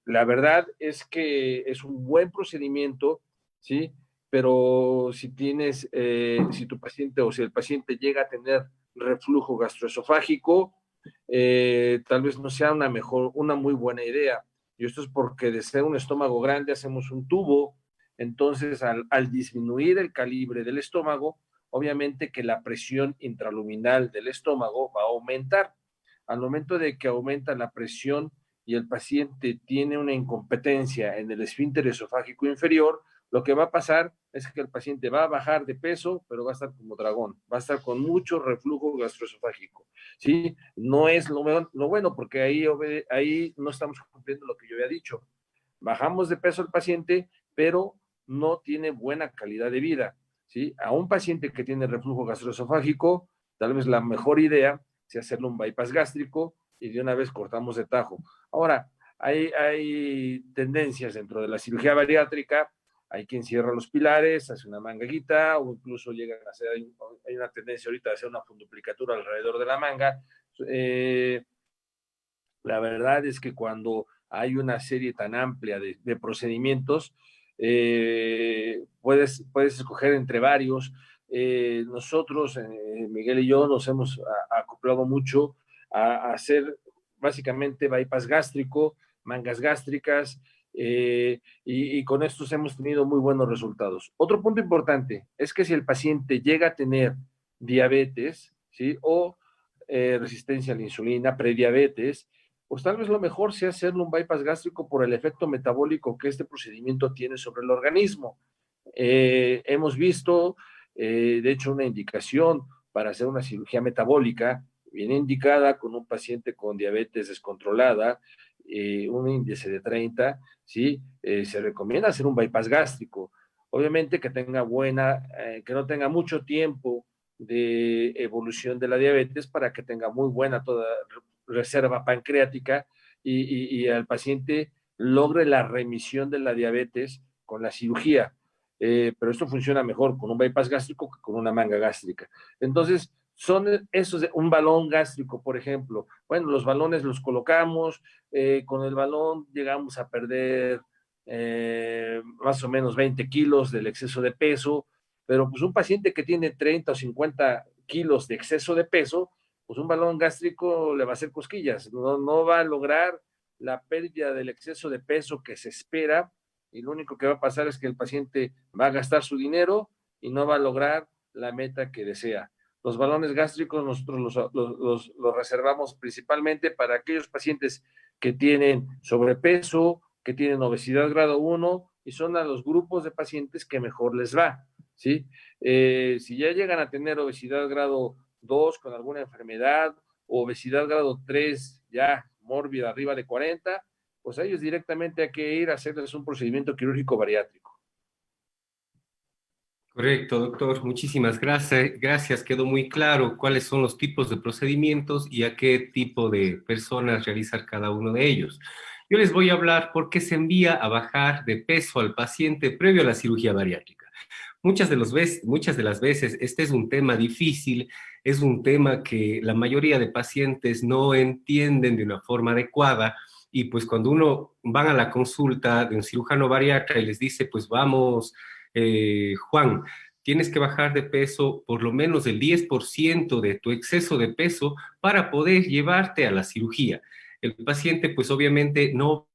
La verdad es que es un buen procedimiento, ¿sí? Pero si tu paciente o si el paciente llega a tener reflujo gastroesofágico, tal vez no sea una muy buena idea. Y esto es porque de ser un estómago grande hacemos un tubo, entonces al disminuir el calibre del estómago, obviamente que la presión intraluminal del estómago va a aumentar. Al momento de que aumenta la presión y el paciente tiene una incompetencia en el esfínter esofágico inferior, lo que va a pasar es que el paciente va a bajar de peso, pero va a estar como dragón, va a estar con mucho reflujo gastroesofágico, ¿sí? No es lo bueno, porque ahí no estamos cumpliendo lo que yo había dicho. Bajamos de peso al paciente, pero no tiene buena calidad de vida, ¿sí? A un paciente que tiene reflujo gastroesofágico, tal vez la mejor idea sea hacerle un bypass gástrico y de una vez cortamos de tajo. Ahora, hay tendencias dentro de la cirugía bariátrica. Hay quien cierra los pilares, hace una manguita, o incluso llegan a hacer, hay una tendencia ahorita de hacer una funduplicatura alrededor de la manga. La verdad es que cuando hay una serie tan amplia de procedimientos, puedes escoger entre varios. Nosotros, Miguel y yo, nos hemos acoplado mucho a hacer básicamente bypass gástrico, mangas gástricas, y con estos hemos tenido muy buenos resultados. Otro punto importante es que si el paciente llega a tener diabetes, ¿sí? O resistencia a la insulina, prediabetes, pues tal vez lo mejor sea hacerle un bypass gástrico por el efecto metabólico que este procedimiento tiene sobre el organismo. Hemos visto, de hecho, una indicación para hacer una cirugía metabólica bien indicada con un paciente con diabetes descontrolada, un índice de 30, ¿sí? Se recomienda hacer un bypass gástrico. Obviamente que tenga que no tenga mucho tiempo de evolución de la diabetes para que tenga muy buena toda reserva pancreática y al paciente logre la remisión de la diabetes con la cirugía. Pero esto funciona mejor con un bypass gástrico que con una manga gástrica. Entonces, son esos de un balón gástrico, por ejemplo. Bueno, los balones los colocamos, con el balón llegamos a perder más o menos 20 kilos del exceso de peso, pero pues un paciente que tiene 30 o 50 kilos de exceso de peso, pues un balón gástrico le va a hacer cosquillas, no va a lograr la pérdida del exceso de peso que se espera, y lo único que va a pasar es que el paciente va a gastar su dinero y no va a lograr la meta que desea. Los balones gástricos nosotros los reservamos principalmente para aquellos pacientes que tienen sobrepeso, que tienen obesidad grado 1 y son a los grupos de pacientes que mejor les va, ¿sí? Si ya llegan a tener obesidad grado 2 con alguna enfermedad, o obesidad grado 3 ya mórbida arriba de 40, pues a ellos directamente hay que ir a hacerles un procedimiento quirúrgico bariátrico. Correcto, doctor. Muchísimas gracias. Gracias. Quedó muy claro cuáles son los tipos de procedimientos y a qué tipo de personas realizar cada uno de ellos. Yo les voy a hablar por qué se envía a bajar de peso al paciente previo a la cirugía bariátrica. Muchas de las veces este es un tema difícil, es un tema que la mayoría de pacientes no entienden de una forma adecuada, y pues cuando uno van a la consulta de un cirujano bariatra y les dice, pues vamos, Juan, tienes que bajar de peso por lo menos el 10% de tu exceso de peso para poder llevarte a la cirugía. El paciente pues obviamente no.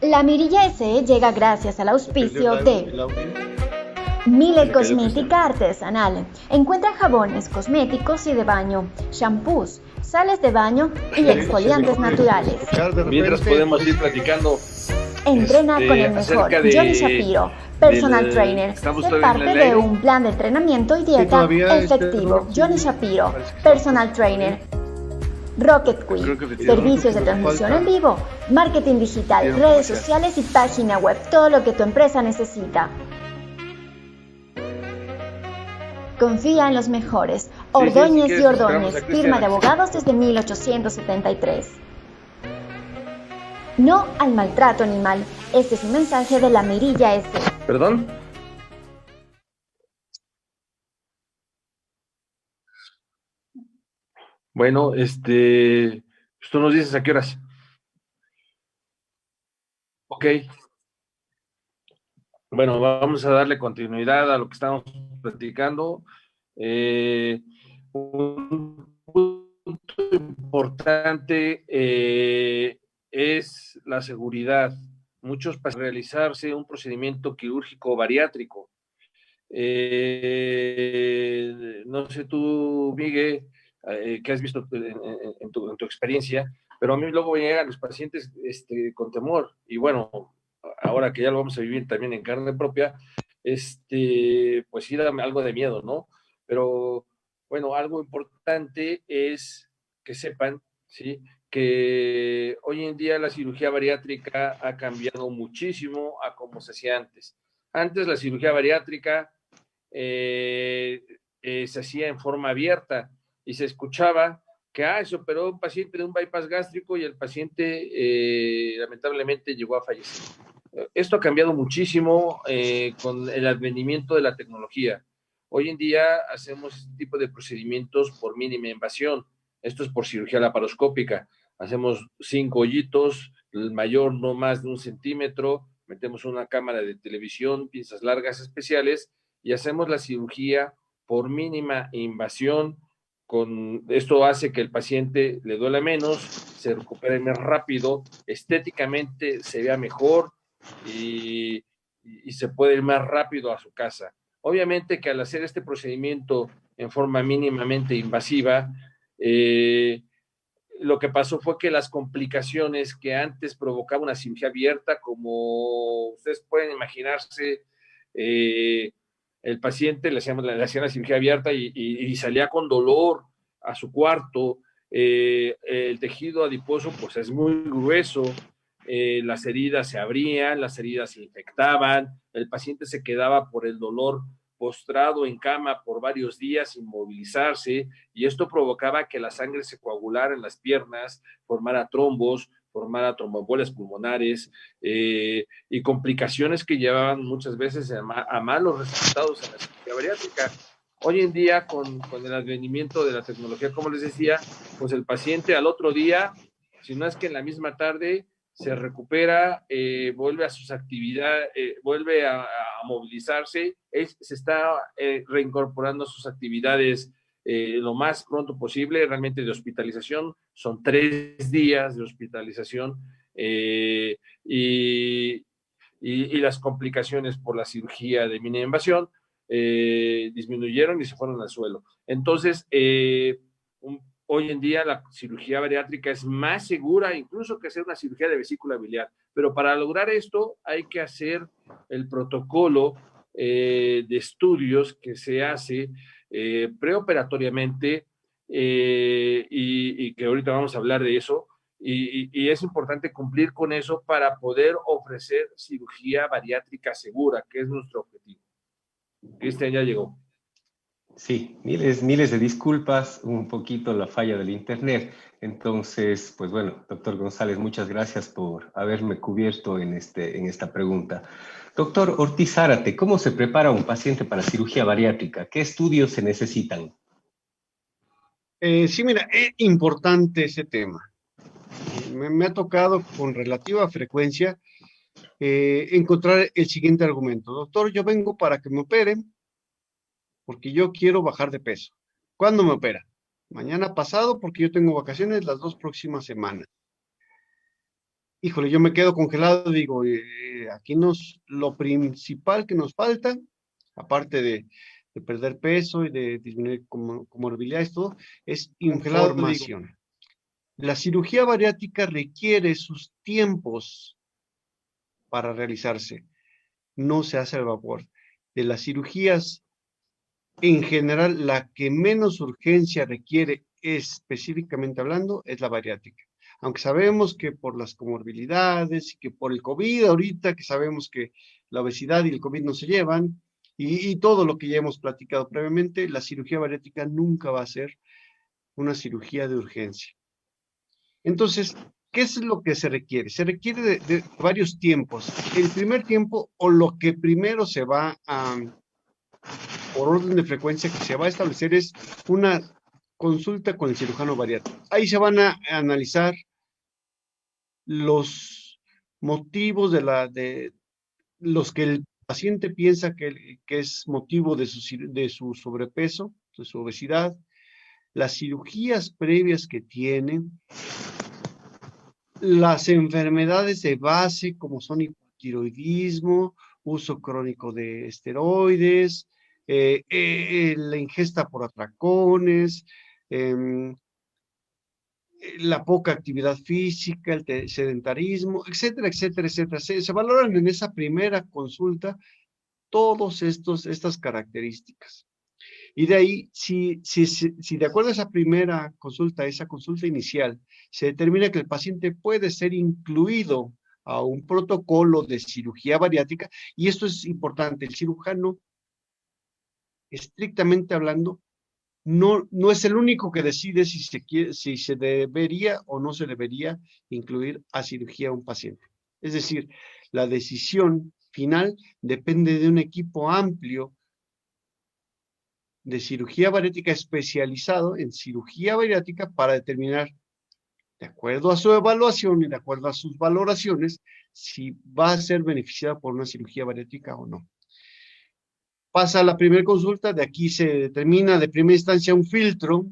La Mirilla SE llega gracias al auspicio de Mille Cosmética Artesanal. Encuentra jabones, cosméticos y de baño, shampoos, sales de baño y exfoliantes naturales. Mientras podemos ir platicando. Entrena con el mejor, Johnny Shapiro, personal trainer. Sé parte de un plan de entrenamiento y dieta efectivo. Johnny Shapiro, personal trainer. Rocket Quick, servicios de transmisión en vivo, marketing digital, redes sociales y página web, todo lo que tu empresa necesita. Confía en los mejores. Ordóñez y Ordóñez, firma de abogados desde 1873. No al maltrato animal. Este es un mensaje de la Mirilla S. ¿Perdón? Bueno, tú nos dices a qué horas. Ok. Bueno, vamos a darle continuidad a lo que estamos platicando. Un punto importante es la seguridad. Muchos para realizarse un procedimiento quirúrgico bariátrico. No sé tú, Miguel, que has visto en tu experiencia, pero a mí luego llegan los pacientes con temor, y bueno, ahora que ya lo vamos a vivir también en carne propia, pues sí da algo de miedo, ¿no? Pero bueno, algo importante es que sepan, ¿sí?, que hoy en día la cirugía bariátrica ha cambiado muchísimo a como se hacía antes. Antes la cirugía bariátrica se hacía en forma abierta y se escuchaba que se operó un paciente de un bypass gástrico y el paciente lamentablemente llegó a fallecer. Esto ha cambiado muchísimo con el advenimiento de la tecnología. Hoy en día hacemos este tipo de procedimientos por mínima invasión. Esto es por cirugía laparoscópica. Hacemos 5 hoyitos, el mayor no más de 1 centímetro, metemos una cámara de televisión, pinzas largas especiales y hacemos la cirugía por mínima invasión. Esto hace que el paciente le duela menos, se recupere más rápido, estéticamente se vea mejor y se puede ir más rápido a su casa. Obviamente que al hacer este procedimiento en forma mínimamente invasiva, lo que pasó fue que las complicaciones que antes provocaba una cirugía abierta, como ustedes pueden imaginarse, el paciente le hacían la cirugía abierta y salía con dolor a su cuarto. El tejido adiposo pues es muy grueso, las heridas se abrían, las heridas se infectaban, el paciente se quedaba por el dolor postrado en cama por varios días sin movilizarse, y esto provocaba que la sangre se coagulara en las piernas, formara trombos, formara tromboembolismos pulmonares, y complicaciones que llevaban muchas veces a malos resultados en la cirugía bariátrica. Hoy en día, con el advenimiento de la tecnología, como les decía, pues el paciente al otro día, si no es que en la misma tarde, se recupera, vuelve a sus actividades, vuelve a movilizarse, se está reincorporando a sus actividades lo más pronto posible. Realmente de hospitalización son 3 días de hospitalización, y las complicaciones por la cirugía de mínima invasión disminuyeron y se fueron al suelo. Entonces, hoy en día la cirugía bariátrica es más segura incluso que hacer una cirugía de vesícula biliar, pero para lograr esto hay que hacer el protocolo de estudios que se hace preoperatoriamente, y que ahorita vamos a hablar de eso, y es importante cumplir con eso para poder ofrecer cirugía bariátrica segura, que es nuestro objetivo. Cristian ya llegó. Sí, miles de disculpas, un poquito la falla del internet. Entonces, pues bueno, doctor González, muchas gracias por haberme cubierto en esta pregunta. Doctor Ortiz Zárate, ¿cómo se prepara un paciente para cirugía bariátrica? ¿Qué estudios se necesitan? Sí, mira, es importante ese tema. Me ha tocado con relativa frecuencia encontrar el siguiente argumento. Doctor, yo vengo para que me operen porque yo quiero bajar de peso. ¿Cuándo me opera? Mañana pasado, porque yo tengo vacaciones las 2 próximas semanas. Híjole, yo me quedo congelado, digo, aquí lo principal que nos falta, aparte de perder peso y de disminuir comorbilidades, todo, es información. La cirugía bariátrica requiere sus tiempos para realizarse. No se hace al vapor. De las cirugías, en general, la que menos urgencia requiere, específicamente hablando, es la bariátrica. Aunque sabemos que por las comorbilidades y que por el COVID ahorita, que sabemos que la obesidad y el COVID no se llevan, y todo lo que ya hemos platicado previamente, la cirugía bariátrica nunca va a ser una cirugía de urgencia. Entonces, ¿qué es lo que se requiere? Se requiere de varios tiempos. El primer tiempo, o lo que primero se va a, por orden de frecuencia que se va a establecer, es una consulta con el cirujano bariátrico. Ahí se van a analizar los motivos de los que el paciente piensa que es motivo de su sobrepeso, de su obesidad, las cirugías previas que tiene, las enfermedades de base como son hipotiroidismo, uso crónico de esteroides, la ingesta por atracones, la poca actividad física, el sedentarismo, etcétera, etcétera, etcétera. Se valoran en esa primera consulta todas estas características. Y de ahí, si de acuerdo a esa primera consulta, esa consulta inicial, se determina que el paciente puede ser incluido a un protocolo de cirugía bariátrica, y esto es importante, el cirujano, estrictamente hablando, no es el único que decide si se debería o no se debería incluir a cirugía a un paciente. Es decir, la decisión final depende de un equipo amplio de cirugía bariátrica especializado en cirugía bariátrica para determinar, de acuerdo a su evaluación y de acuerdo a sus valoraciones, si va a ser beneficiada por una cirugía bariátrica o no. Pasa la primera consulta, de aquí se determina de primera instancia un filtro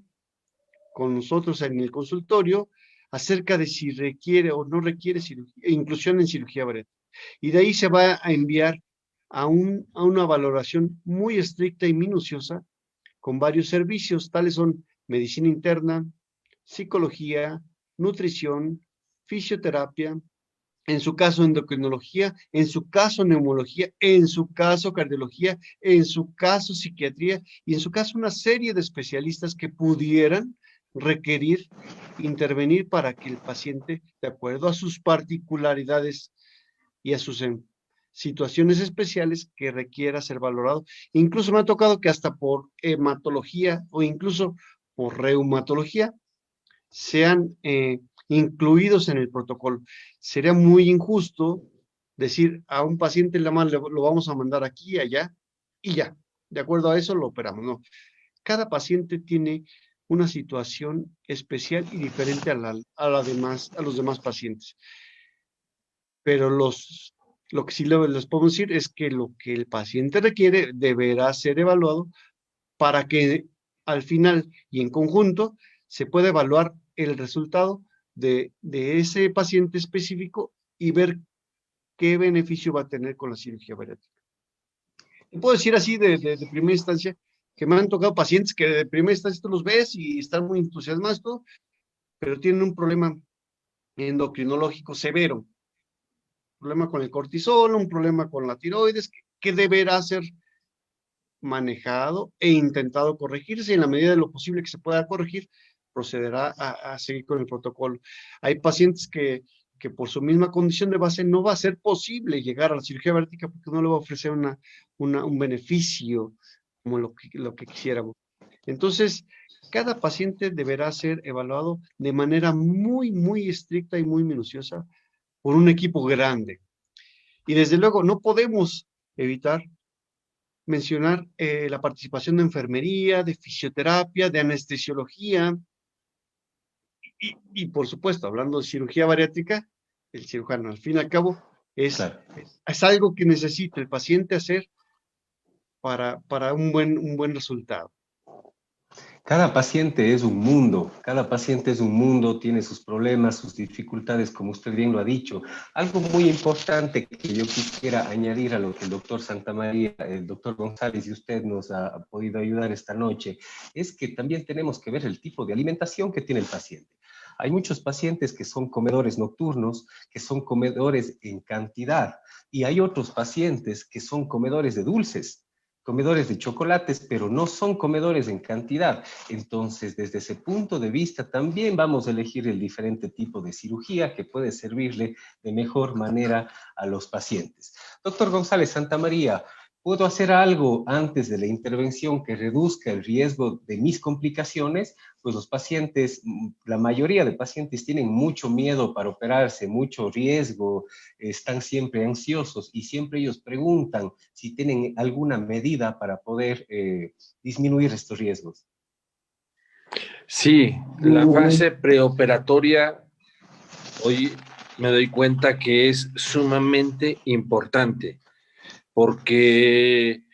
con nosotros en el consultorio acerca de si requiere o no requiere inclusión en cirugía bariátrica. Y de ahí se va a enviar a una valoración muy estricta y minuciosa con varios servicios, tales son medicina interna, psicología, nutrición, fisioterapia, en su caso endocrinología, en su caso neumología, en su caso cardiología, en su caso psiquiatría y en su caso una serie de especialistas que pudieran requerir intervenir para que el paciente, de acuerdo a sus particularidades y a sus situaciones especiales que requiera ser valorado. Incluso me ha tocado que hasta por hematología o incluso por reumatología sean incluidos en el protocolo. Sería muy injusto decir a un paciente lo vamos a mandar aquí, allá y ya. De acuerdo a eso lo operamos. No. Cada paciente tiene una situación especial y diferente a los demás pacientes. Pero lo que sí les puedo decir es que lo que el paciente requiere deberá ser evaluado para que al final y en conjunto se pueda evaluar el resultado de ese paciente específico y ver qué beneficio va a tener con la cirugía bariátrica. Y puedo decir así de primera instancia que me han tocado pacientes que de primera instancia tú los ves y están muy entusiasmados, todo, pero tienen un problema endocrinológico severo. Problema con el cortisol, un problema con la tiroides, que deberá ser manejado e intentado corregirse y en la medida de lo posible que se pueda corregir, procederá a seguir con el protocolo. Hay pacientes que por su misma condición de base no va a ser posible llegar a la cirugía bariátrica porque no le va a ofrecer un beneficio como lo que quisiéramos. Entonces, cada paciente deberá ser evaluado de manera muy, muy estricta y muy minuciosa por un equipo grande. Y desde luego no podemos evitar mencionar la participación de enfermería, de fisioterapia, de anestesiología y por supuesto, hablando de cirugía bariátrica, el cirujano al fin y al cabo es algo que necesita el paciente hacer para un buen resultado. Cada paciente es un mundo, cada paciente es un mundo, tiene sus problemas, sus dificultades, como usted bien lo ha dicho. Algo muy importante que yo quisiera añadir a lo que el doctor Santamaría, el doctor González y usted nos ha podido ayudar esta noche, es que también tenemos que ver el tipo de alimentación que tiene el paciente. Hay muchos pacientes que son comedores nocturnos, que son comedores en cantidad, y hay otros pacientes que son comedores de dulces, comedores de chocolates, pero no son comedores en cantidad. Entonces, desde ese punto de vista, también vamos a elegir el diferente tipo de cirugía que puede servirle de mejor manera a los pacientes. Doctor González Santamaría, ¿puedo hacer algo antes de la intervención que reduzca el riesgo de mis complicaciones? Pues los pacientes, la mayoría de pacientes tienen mucho miedo para operarse, mucho riesgo, están siempre ansiosos y siempre ellos preguntan si tienen alguna medida para poder disminuir estos riesgos. Sí, la fase preoperatoria, hoy me doy cuenta que es sumamente importante, porque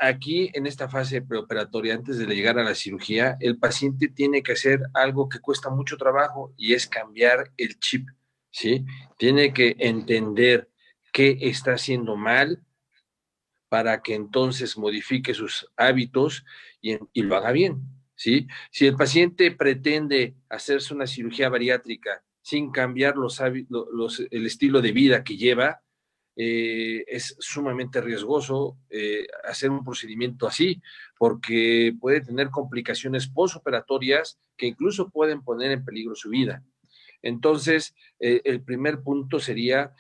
aquí en esta fase preoperatoria, antes de llegar a la cirugía, el paciente tiene que hacer algo que cuesta mucho trabajo y es cambiar el chip, ¿sí? Tiene que entender qué está haciendo mal para que entonces modifique sus hábitos y lo haga bien, ¿sí? Si el paciente pretende hacerse una cirugía bariátrica sin cambiar el estilo de vida que lleva, es sumamente riesgoso hacer un procedimiento así, porque puede tener complicaciones postoperatorias que incluso pueden poner en peligro su vida. Entonces, el primer punto sería,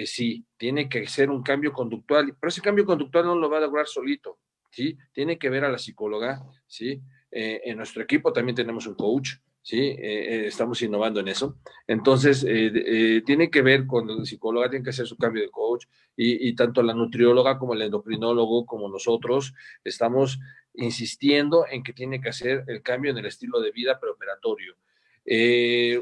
sí, tiene que ser un cambio conductual, pero ese cambio conductual no lo va a lograr solito, ¿sí? Tiene que ver a la psicóloga, ¿sí? En nuestro equipo también tenemos un coach, ¿sí? Estamos innovando en eso. Entonces, tiene que ver con la psicóloga, tiene que hacer su cambio de coach y tanto la nutrióloga como el endocrinólogo como nosotros estamos insistiendo en que tiene que hacer el cambio en el estilo de vida preoperatorio.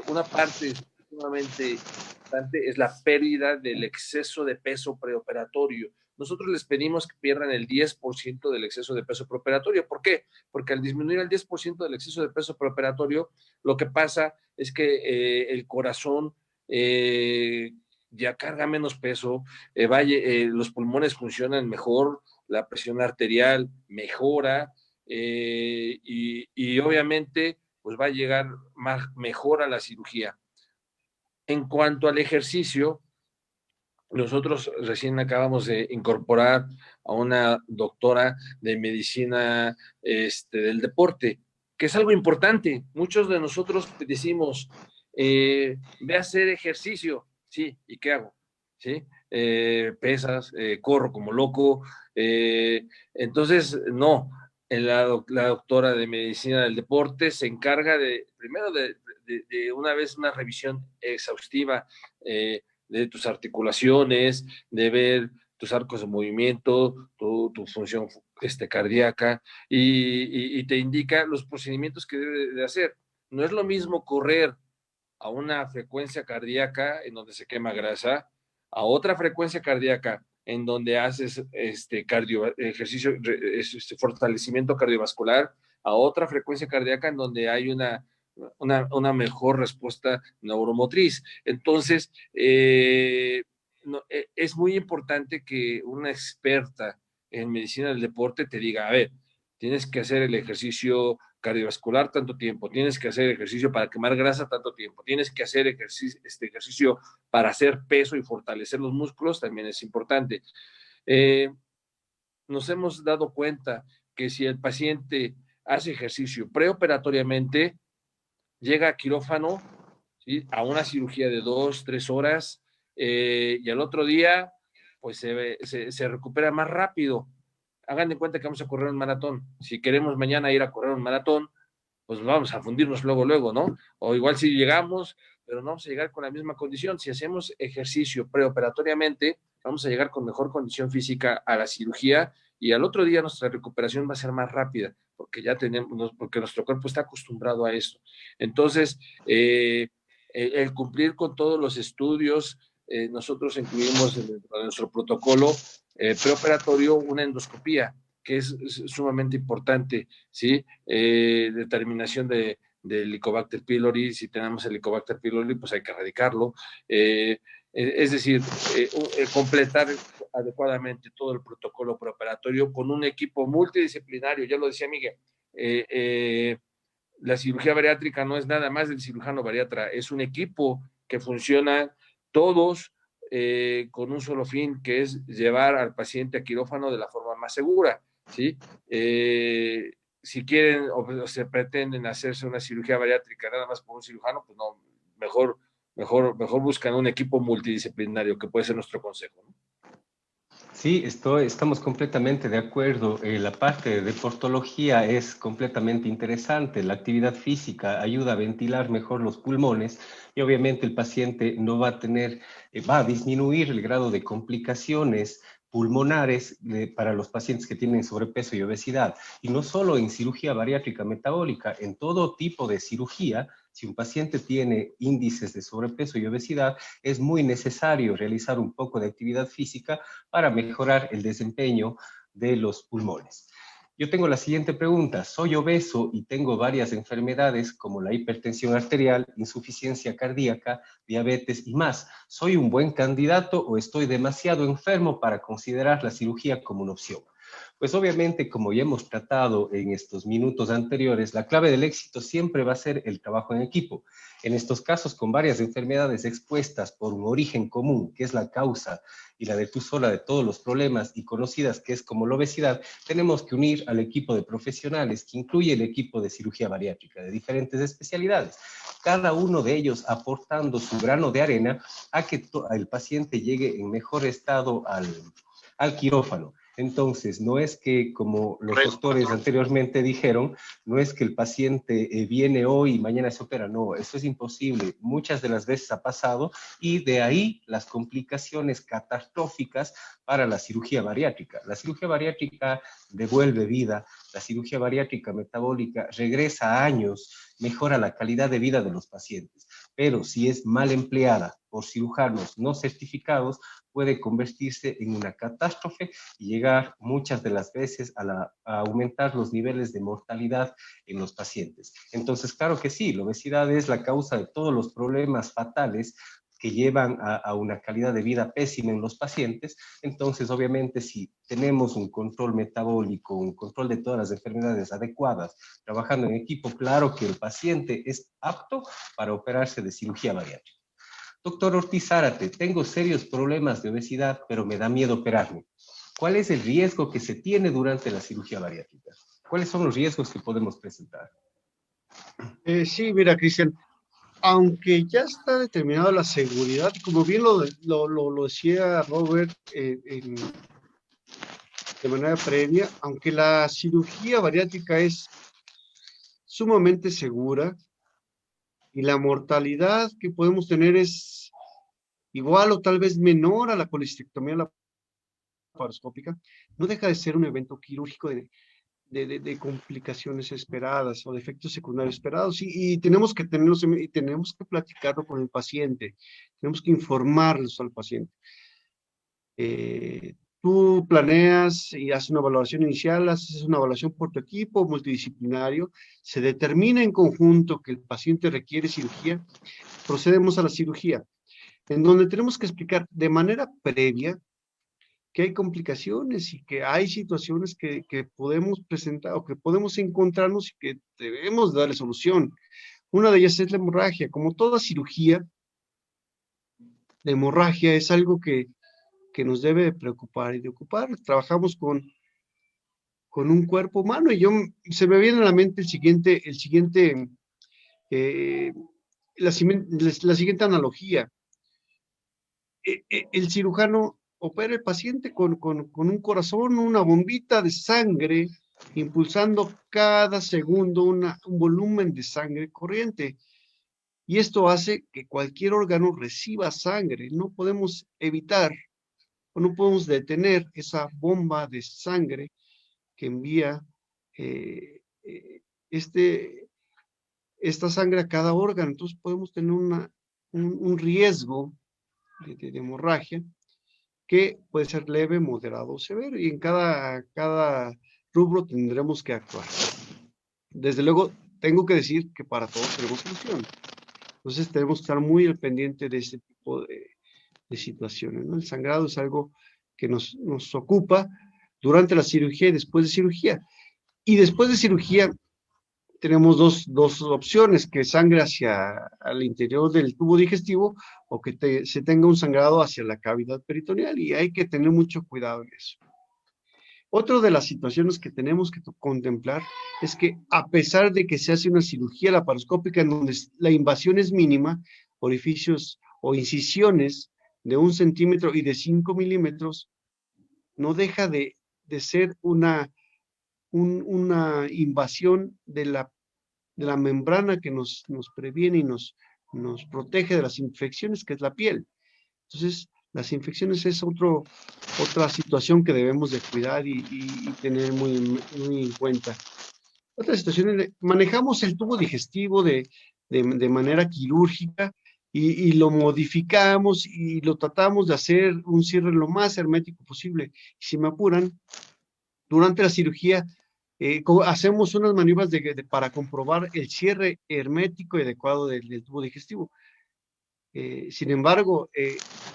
Una parte sumamente importante es la pérdida del exceso de peso preoperatorio. Nosotros les pedimos que pierdan el 10% del exceso de peso preoperatorio. ¿Por qué? Porque al disminuir el 10% del exceso de peso preoperatorio, lo que pasa es que el corazón ya carga menos peso, los pulmones funcionan mejor, la presión arterial mejora y obviamente pues va a llegar mejor a la cirugía. En cuanto al ejercicio, nosotros recién acabamos de incorporar a una doctora de medicina del deporte, que es algo importante. Muchos de nosotros decimos, ve a hacer ejercicio, sí, ¿y qué hago? ¿Sí? Pesas, corro como loco, entonces no. La doctora de medicina del deporte se encarga primero de una vez una revisión exhaustiva de tus articulaciones, de ver tus arcos de movimiento, tu función cardíaca, y te indica los procedimientos que debe de hacer. No es lo mismo correr a una frecuencia cardíaca en donde se quema grasa, a otra frecuencia cardíaca en donde haces ejercicio, fortalecimiento cardiovascular, a otra frecuencia cardíaca en donde hay una mejor respuesta neuromotriz. Entonces, es muy importante que una experta en medicina del deporte te diga, a ver, tienes que hacer el ejercicio cardiovascular tanto tiempo, tienes que hacer ejercicio para quemar grasa tanto tiempo, tienes que hacer ejercicio para hacer peso y fortalecer los músculos, también es importante. Nos hemos dado cuenta que si el paciente hace ejercicio preoperatoriamente, llega a quirófano, ¿sí?, a una cirugía de 2-3 horas, y al otro día, pues se recupera más rápido. Hagan de cuenta que vamos a correr un maratón. Si queremos mañana ir a correr un maratón, pues vamos a fundirnos luego, ¿no? O igual si llegamos, pero no vamos a llegar con la misma condición. Si hacemos ejercicio preoperatoriamente, vamos a llegar con mejor condición física a la cirugía y al otro día nuestra recuperación va a ser más rápida porque porque nuestro cuerpo está acostumbrado a eso. Entonces, el cumplir con todos los estudios, nosotros incluimos en nuestro protocolo preoperatorio una endoscopía, que es sumamente importante, ¿sí? Determinación del Helicobacter pylori. Si tenemos el Helicobacter pylori, pues hay que erradicarlo. Es decir, completar adecuadamente todo el protocolo preoperatorio con un equipo multidisciplinario. Ya lo decía Miguel, la cirugía bariátrica no es nada más del cirujano bariatra, es un equipo que funciona todos con un solo fin, que es llevar al paciente a quirófano de la forma más segura, ¿sí? Si quieren o se pretenden hacerse una cirugía bariátrica nada más por un cirujano, pues no, mejor buscan un equipo multidisciplinario, que puede ser nuestro consejo, ¿no? Sí, estamos completamente de acuerdo. La parte de deportología es completamente interesante. La actividad física ayuda a ventilar mejor los pulmones y obviamente el paciente no va a va a disminuir el grado de complicaciones pulmonares para los pacientes que tienen sobrepeso y obesidad. Y no solo en cirugía bariátrica metabólica, en todo tipo de cirugía. Si un paciente tiene índices de sobrepeso y obesidad, es muy necesario realizar un poco de actividad física para mejorar el desempeño de los pulmones. Yo tengo la siguiente pregunta. Soy obeso y tengo varias enfermedades como la hipertensión arterial, insuficiencia cardíaca, diabetes y más. ¿Soy un buen candidato o estoy demasiado enfermo para considerar la cirugía como una opción? Pues obviamente, como ya hemos tratado en estos minutos anteriores, la clave del éxito siempre va a ser el trabajo en equipo. En estos casos, con varias enfermedades expuestas por un origen común, que es la causa y la difusora de todos los problemas y conocidas, que es como la obesidad, tenemos que unir al equipo de profesionales, que incluye el equipo de cirugía bariátrica de diferentes especialidades, cada uno de ellos aportando su grano de arena a que el paciente llegue en mejor estado al quirófano. Entonces, no es que, como los doctores anteriormente dijeron, no es que el paciente viene hoy y mañana se opera. No, eso es imposible. Muchas de las veces ha pasado y de ahí las complicaciones catastróficas para la cirugía bariátrica. La cirugía bariátrica devuelve vida, la cirugía bariátrica metabólica regresa años, mejora la calidad de vida de los pacientes. Pero si es mal empleada por cirujanos no certificados, puede convertirse en una catástrofe y llegar muchas de las veces a aumentar los niveles de mortalidad en los pacientes. Entonces, claro que sí, la obesidad es la causa de todos los problemas fatales que llevan a una calidad de vida pésima en los pacientes. Entonces, obviamente, si tenemos un control metabólico, un control de todas las enfermedades adecuadas, trabajando en equipo, claro que el paciente es apto para operarse de cirugía bariátrica. Doctor Ortiz Zárate, tengo serios problemas de obesidad, pero me da miedo operarme. ¿Cuál es el riesgo que se tiene durante la cirugía bariátrica? ¿Cuáles son los riesgos que podemos presentar? Sí, mira, Cristian, aunque ya está determinada la seguridad, como bien lo decía Robert de manera previa, aunque la cirugía bariátrica es sumamente segura y la mortalidad que podemos tener es igual o tal vez menor a la colistectomía laparoscópica, no deja de ser un evento quirúrgico de complicaciones esperadas o de efectos secundarios esperados y tenemos que tenerlos y tenemos que platicarlo con el paciente, tenemos que informarlos al paciente. Tú planeas y haces una evaluación inicial, haces una evaluación por tu equipo multidisciplinario, se determina en conjunto que el paciente requiere cirugía, procedemos a la cirugía, en donde tenemos que explicar de manera previa que hay complicaciones y que hay situaciones que podemos presentar o que podemos encontrarnos y que debemos darle solución. Una de ellas es la hemorragia. Como toda cirugía, la hemorragia es algo que nos debe de preocupar y de ocupar. Trabajamos con un cuerpo humano y se me viene a la mente la siguiente analogía. El cirujano opera el paciente con un corazón, una bombita de sangre, impulsando cada segundo un volumen de sangre corriente. Y esto hace que cualquier órgano reciba sangre. No podemos evitar o no podemos detener esa bomba de sangre que envía esta sangre a cada órgano. Entonces podemos tener un riesgo de hemorragia que puede ser leve, moderado o severo, y en cada rubro tendremos que actuar. Desde luego, tengo que decir que para todos tenemos solución. Entonces tenemos que estar muy al pendiente de este tipo de situaciones, ¿no? El sangrado es algo que nos ocupa durante la cirugía y después de cirugía. Y después de cirugía tenemos dos opciones, que sangre hacia el interior del tubo digestivo o que se tenga un sangrado hacia la cavidad peritoneal, y hay que tener mucho cuidado en eso. Otra de las situaciones que tenemos que contemplar es que a pesar de que se hace una cirugía laparoscópica en donde la invasión es mínima, orificios o incisiones de 1 centímetro y de 5 milímetros, no deja de ser una invasión de la membrana que nos previene y nos protege de las infecciones, que es la piel. Entonces, las infecciones es otra situación que debemos de cuidar y tener muy en cuenta. Otra situación, manejamos el tubo digestivo de manera quirúrgica y lo modificamos y lo tratamos de hacer un cierre lo más hermético posible. Si me apuran, durante la cirugía hacemos unas maniobras para comprobar el cierre hermético y adecuado del tubo digestivo. Sin embargo,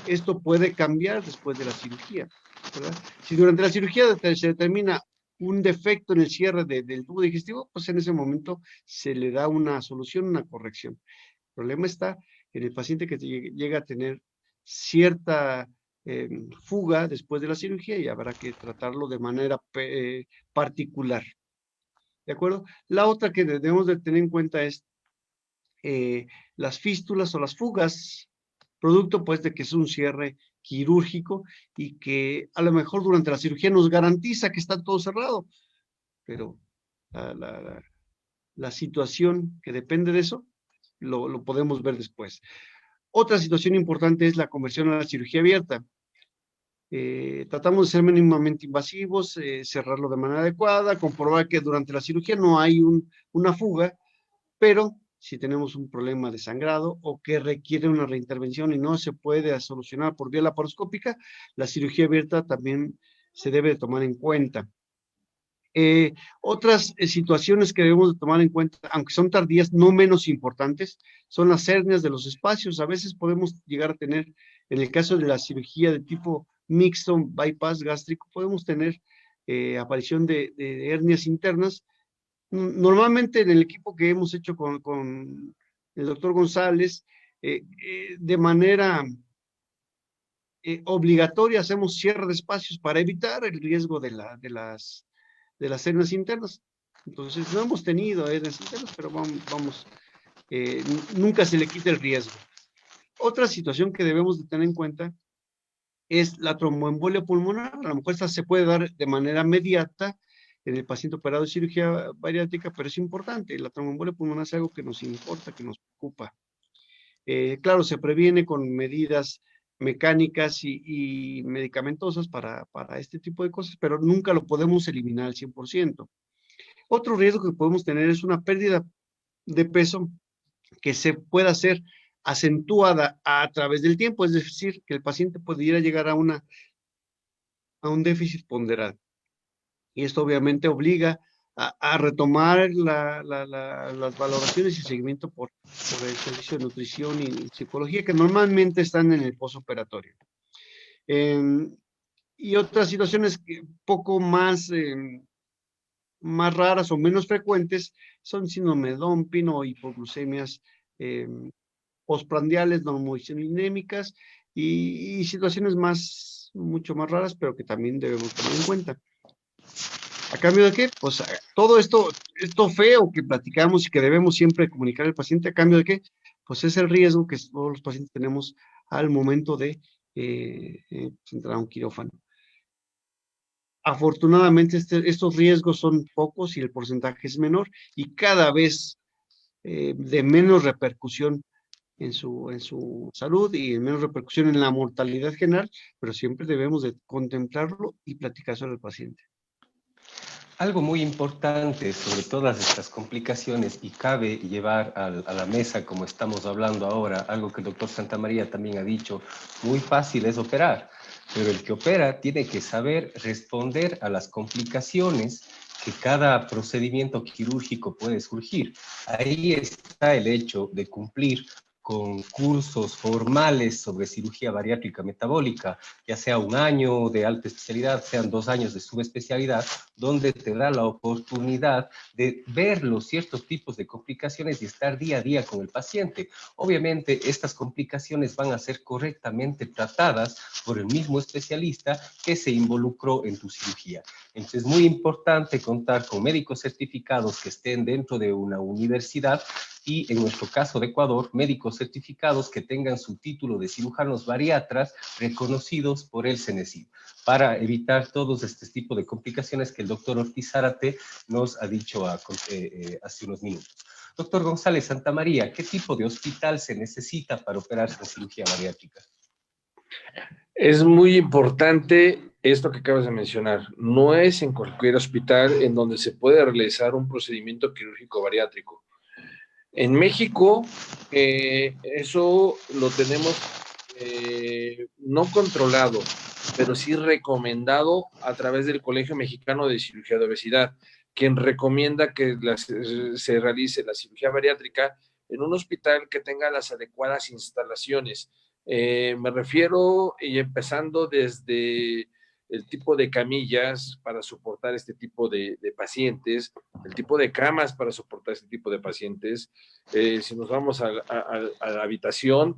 esto puede cambiar después de la cirugía, ¿verdad? Si durante la cirugía se determina un defecto en el cierre del tubo digestivo, pues en ese momento se le da una solución, una corrección. El problema está en el paciente que llega a tener cierta fuga después de la cirugía y habrá que tratarlo de manera particular. ¿De acuerdo? La otra que debemos de tener en cuenta es las fístulas o las fugas, producto pues de que es un cierre quirúrgico y que a lo mejor durante la cirugía nos garantiza que está todo cerrado, pero la situación que depende de eso lo podemos ver después. Otra situación importante es la conversión a la cirugía abierta. Tratamos de ser mínimamente invasivos, cerrarlo de manera adecuada, comprobar que durante la cirugía no hay una fuga, pero si tenemos un problema de sangrado o que requiere una reintervención y no se puede solucionar por vía laparoscópica, la cirugía abierta también se debe de tomar en cuenta. Otras situaciones que debemos de tomar en cuenta, aunque son tardías, no menos importantes, son las hernias de los espacios. A veces podemos llegar a tener, en el caso de la cirugía de tipo mixto, bypass gástrico, podemos tener aparición de hernias internas. Normalmente en el equipo que hemos hecho con el doctor González, de manera obligatoria hacemos cierre de espacios para evitar el riesgo de las hernias internas. Entonces, no hemos tenido hernias internas, pero nunca se le quita el riesgo. Otra situación que debemos de tener en cuenta es la tromboembolia pulmonar. A lo mejor esta se puede dar de manera inmediata en el paciente operado de cirugía bariátrica, pero es importante. La tromboembolia pulmonar es algo que nos importa, que nos preocupa. Claro, se previene con medidas mecánicas y medicamentosas para este tipo de cosas, pero nunca lo podemos eliminar al 100%. Otro riesgo que podemos tener es una pérdida de peso que se pueda hacer acentuada a través del tiempo, es decir, que el paciente pudiera llegar a un déficit ponderal. Y esto obviamente obliga a retomar las valoraciones y seguimiento por el servicio de nutrición y psicología, que normalmente están en el postoperatorio. Y otras situaciones poco más raras o menos frecuentes son síndrome de Dumping o hipoglucemias postprandiales, normodinámicas y situaciones mucho más raras, pero que también debemos tener en cuenta. ¿A cambio de qué? Pues todo esto feo que platicamos y que debemos siempre comunicar al paciente, ¿a cambio de qué? Pues es el riesgo que todos los pacientes tenemos al momento de entrar a un quirófano. Afortunadamente estos riesgos son pocos y el porcentaje es menor y cada vez de menos repercusión en su salud y en menos repercusión en la mortalidad general, pero siempre debemos de contemplarlo y platicar sobre el paciente. Algo muy importante sobre todas estas complicaciones, y cabe llevar a la mesa, como estamos hablando ahora, algo que el doctor Santamaría también ha dicho, muy fácil es operar, pero el que opera tiene que saber responder a las complicaciones que cada procedimiento quirúrgico puede surgir. Ahí está el hecho de cumplir con cursos formales sobre cirugía bariátrica metabólica, ya sea 1 año de alta especialidad, sean 2 años de subespecialidad, donde te da la oportunidad de ver los ciertos tipos de complicaciones y estar día a día con el paciente. Obviamente, estas complicaciones van a ser correctamente tratadas por el mismo especialista que se involucró en tu cirugía. Entonces, es muy importante contar con médicos certificados que estén dentro de una universidad y, en nuestro caso de Ecuador, médicos certificados que tengan su título de cirujanos bariatras reconocidos por el CENESID, para evitar todos este tipo de complicaciones que el doctor Ortiz Zárate nos ha dicho hace unos minutos. Doctor González Santamaría, ¿qué tipo de hospital se necesita para operarse en cirugía bariátrica? Es muy importante esto que acabas de mencionar. No es en cualquier hospital en donde se puede realizar un procedimiento quirúrgico bariátrico. En México, eso lo tenemos no controlado, pero sí recomendado a través del Colegio Mexicano de Cirugía de Obesidad, quien recomienda que se realice la cirugía bariátrica en un hospital que tenga las adecuadas instalaciones. Me refiero, y empezando desde el tipo de camillas para soportar este tipo de pacientes, el tipo de camas para soportar este tipo de pacientes. Si nos vamos a la habitación,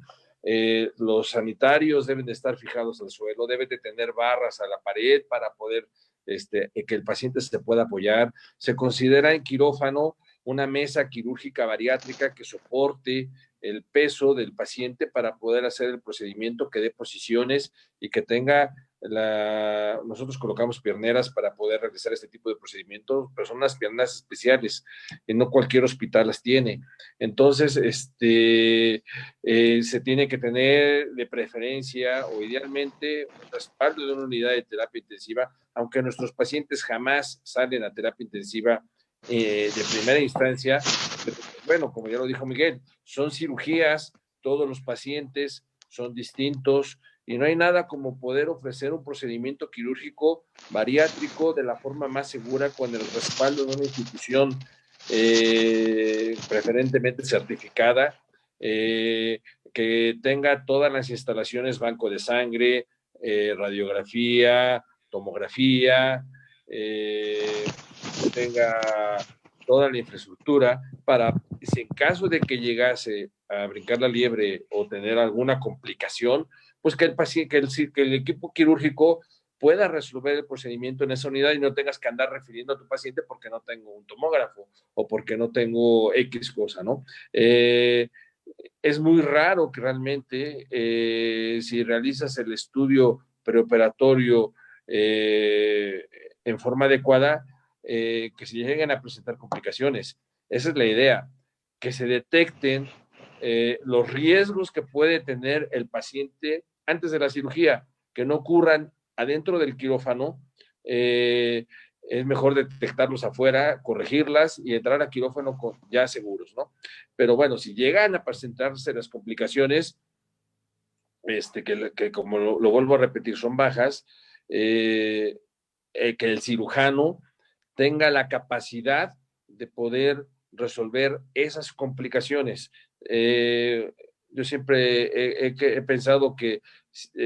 los sanitarios deben de estar fijados al suelo, deben de tener barras a la pared para poder que el paciente se pueda apoyar. Se considera en quirófano una mesa quirúrgica bariátrica que soporte el peso del paciente para poder hacer el procedimiento, que dé posiciones y que tenga nosotros colocamos pierneras para poder realizar este tipo de procedimientos, pero son unas piernas especiales y no cualquier hospital las tiene. Entonces, se tiene que tener de preferencia o idealmente un respaldo de una unidad de terapia intensiva, aunque nuestros pacientes jamás salen a terapia intensiva de primera instancia. Pero, bueno, como ya lo dijo Miguel, son cirugías, todos los pacientes son distintos Y no hay nada como poder ofrecer un procedimiento quirúrgico bariátrico de la forma más segura con el respaldo de una institución preferentemente certificada, que tenga todas las instalaciones, banco de sangre, radiografía, tomografía, tenga toda la infraestructura para, si en caso de que llegase a brincar la liebre o tener alguna complicación, pues que el paciente, que el equipo quirúrgico pueda resolver el procedimiento en esa unidad y no tengas que andar refiriendo a tu paciente porque no tengo un tomógrafo o porque no tengo X cosa, ¿no? Es muy raro que realmente si realizas el estudio preoperatorio en forma adecuada, que se lleguen a presentar complicaciones. Esa es la idea, que se detecten los riesgos que puede tener el paciente antes de la cirugía, que no ocurran adentro del quirófano. Es mejor detectarlos afuera, corregirlas y entrar a quirófano ya seguros, ¿no? Pero bueno, si llegan a presentarse las complicaciones, que como lo vuelvo a repetir, son bajas, que el cirujano tenga la capacidad de poder resolver esas complicaciones. Yo siempre he pensado que,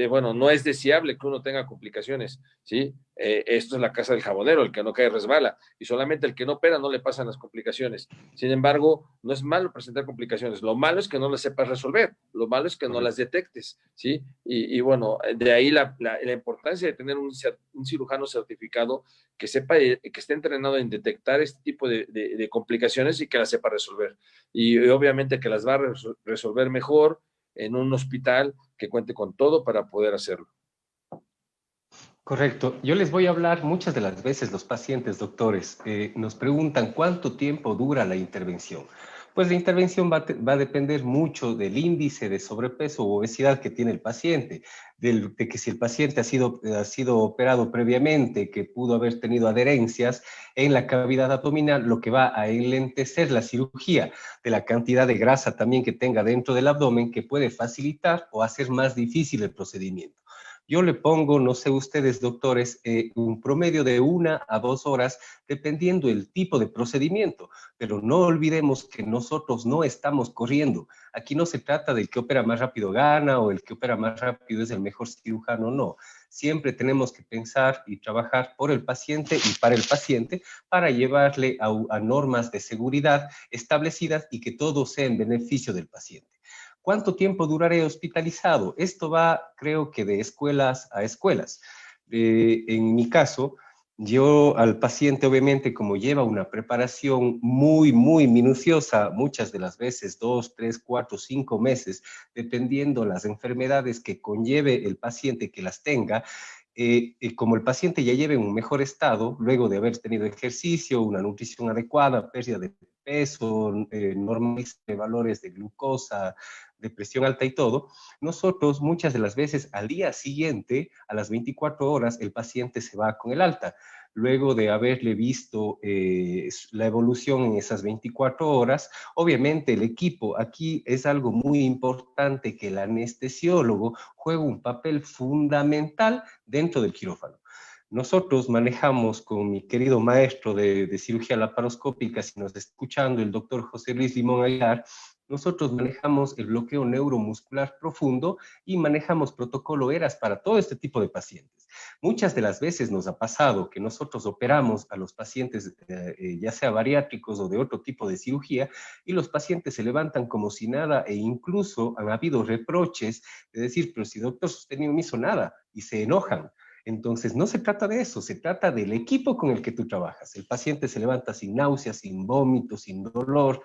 bueno, no es deseable que uno tenga complicaciones, ¿sí? Esto es la casa del jabonero, el que no cae resbala, y solamente el que no opera no le pasan las complicaciones. Sin embargo, no es malo presentar complicaciones, lo malo es que no las sepas resolver, lo malo es que no las detectes, ¿sí? Y bueno, de ahí la importancia de tener un cirujano certificado que sepa, que esté entrenado en detectar este tipo de complicaciones y que las sepa resolver. Y obviamente que las va a resolver mejor en un hospital que cuente con todo para poder hacerlo. Correcto. Yo les voy a hablar, muchas de las veces los pacientes, doctores, nos preguntan cuánto tiempo dura la intervención. Pues la intervención va a depender mucho del índice de sobrepeso o obesidad que tiene el paciente, de que si el paciente ha sido operado previamente, que pudo haber tenido adherencias en la cavidad abdominal, lo que va a enlentecer la cirugía, de la cantidad de grasa también que tenga dentro del abdomen, que puede facilitar o hacer más difícil el procedimiento. Yo le pongo, no sé ustedes, doctores, un promedio de 1 a 2 horas, dependiendo del tipo de procedimiento. Pero no olvidemos que nosotros no estamos corriendo. Aquí no se trata del que opera más rápido gana o el que opera más rápido es el mejor cirujano, no. Siempre tenemos que pensar y trabajar por el paciente y para el paciente para llevarle a normas de seguridad establecidas y que todo sea en beneficio del paciente. ¿Cuánto tiempo duraré hospitalizado? Esto va, creo que de escuelas a escuelas. En mi caso, yo al paciente, obviamente, como lleva una preparación muy, muy minuciosa, muchas de las veces 2, 3, 4, 5 meses, dependiendo las enfermedades que conlleve el paciente que las tenga, como el paciente ya lleve un mejor estado, luego de haber tenido ejercicio, una nutrición adecuada, pérdida de peso, normalización de valores de glucosa, de presión alta y todo, nosotros muchas de las veces al día siguiente, a las 24 horas, el paciente se va con el alta. Luego de haberle visto la evolución en esas 24 horas, obviamente el equipo, aquí es algo muy importante que el anestesiólogo juega un papel fundamental dentro del quirófano. Nosotros manejamos con mi querido maestro de cirugía laparoscópica, si nos está escuchando, el doctor José Luis Limón Aguilar, nosotros manejamos el bloqueo neuromuscular profundo y manejamos protocolo ERAS para todo este tipo de pacientes. Muchas de las veces nos ha pasado que nosotros operamos a los pacientes, ya sea bariátricos o de otro tipo de cirugía, y los pacientes se levantan como si nada e incluso han habido reproches de decir, pero si doctor, usted no me hizo nada, y se enojan. Entonces, no se trata de eso, se trata del equipo con el que tú trabajas. El paciente se levanta sin náuseas, sin vómitos, sin dolor,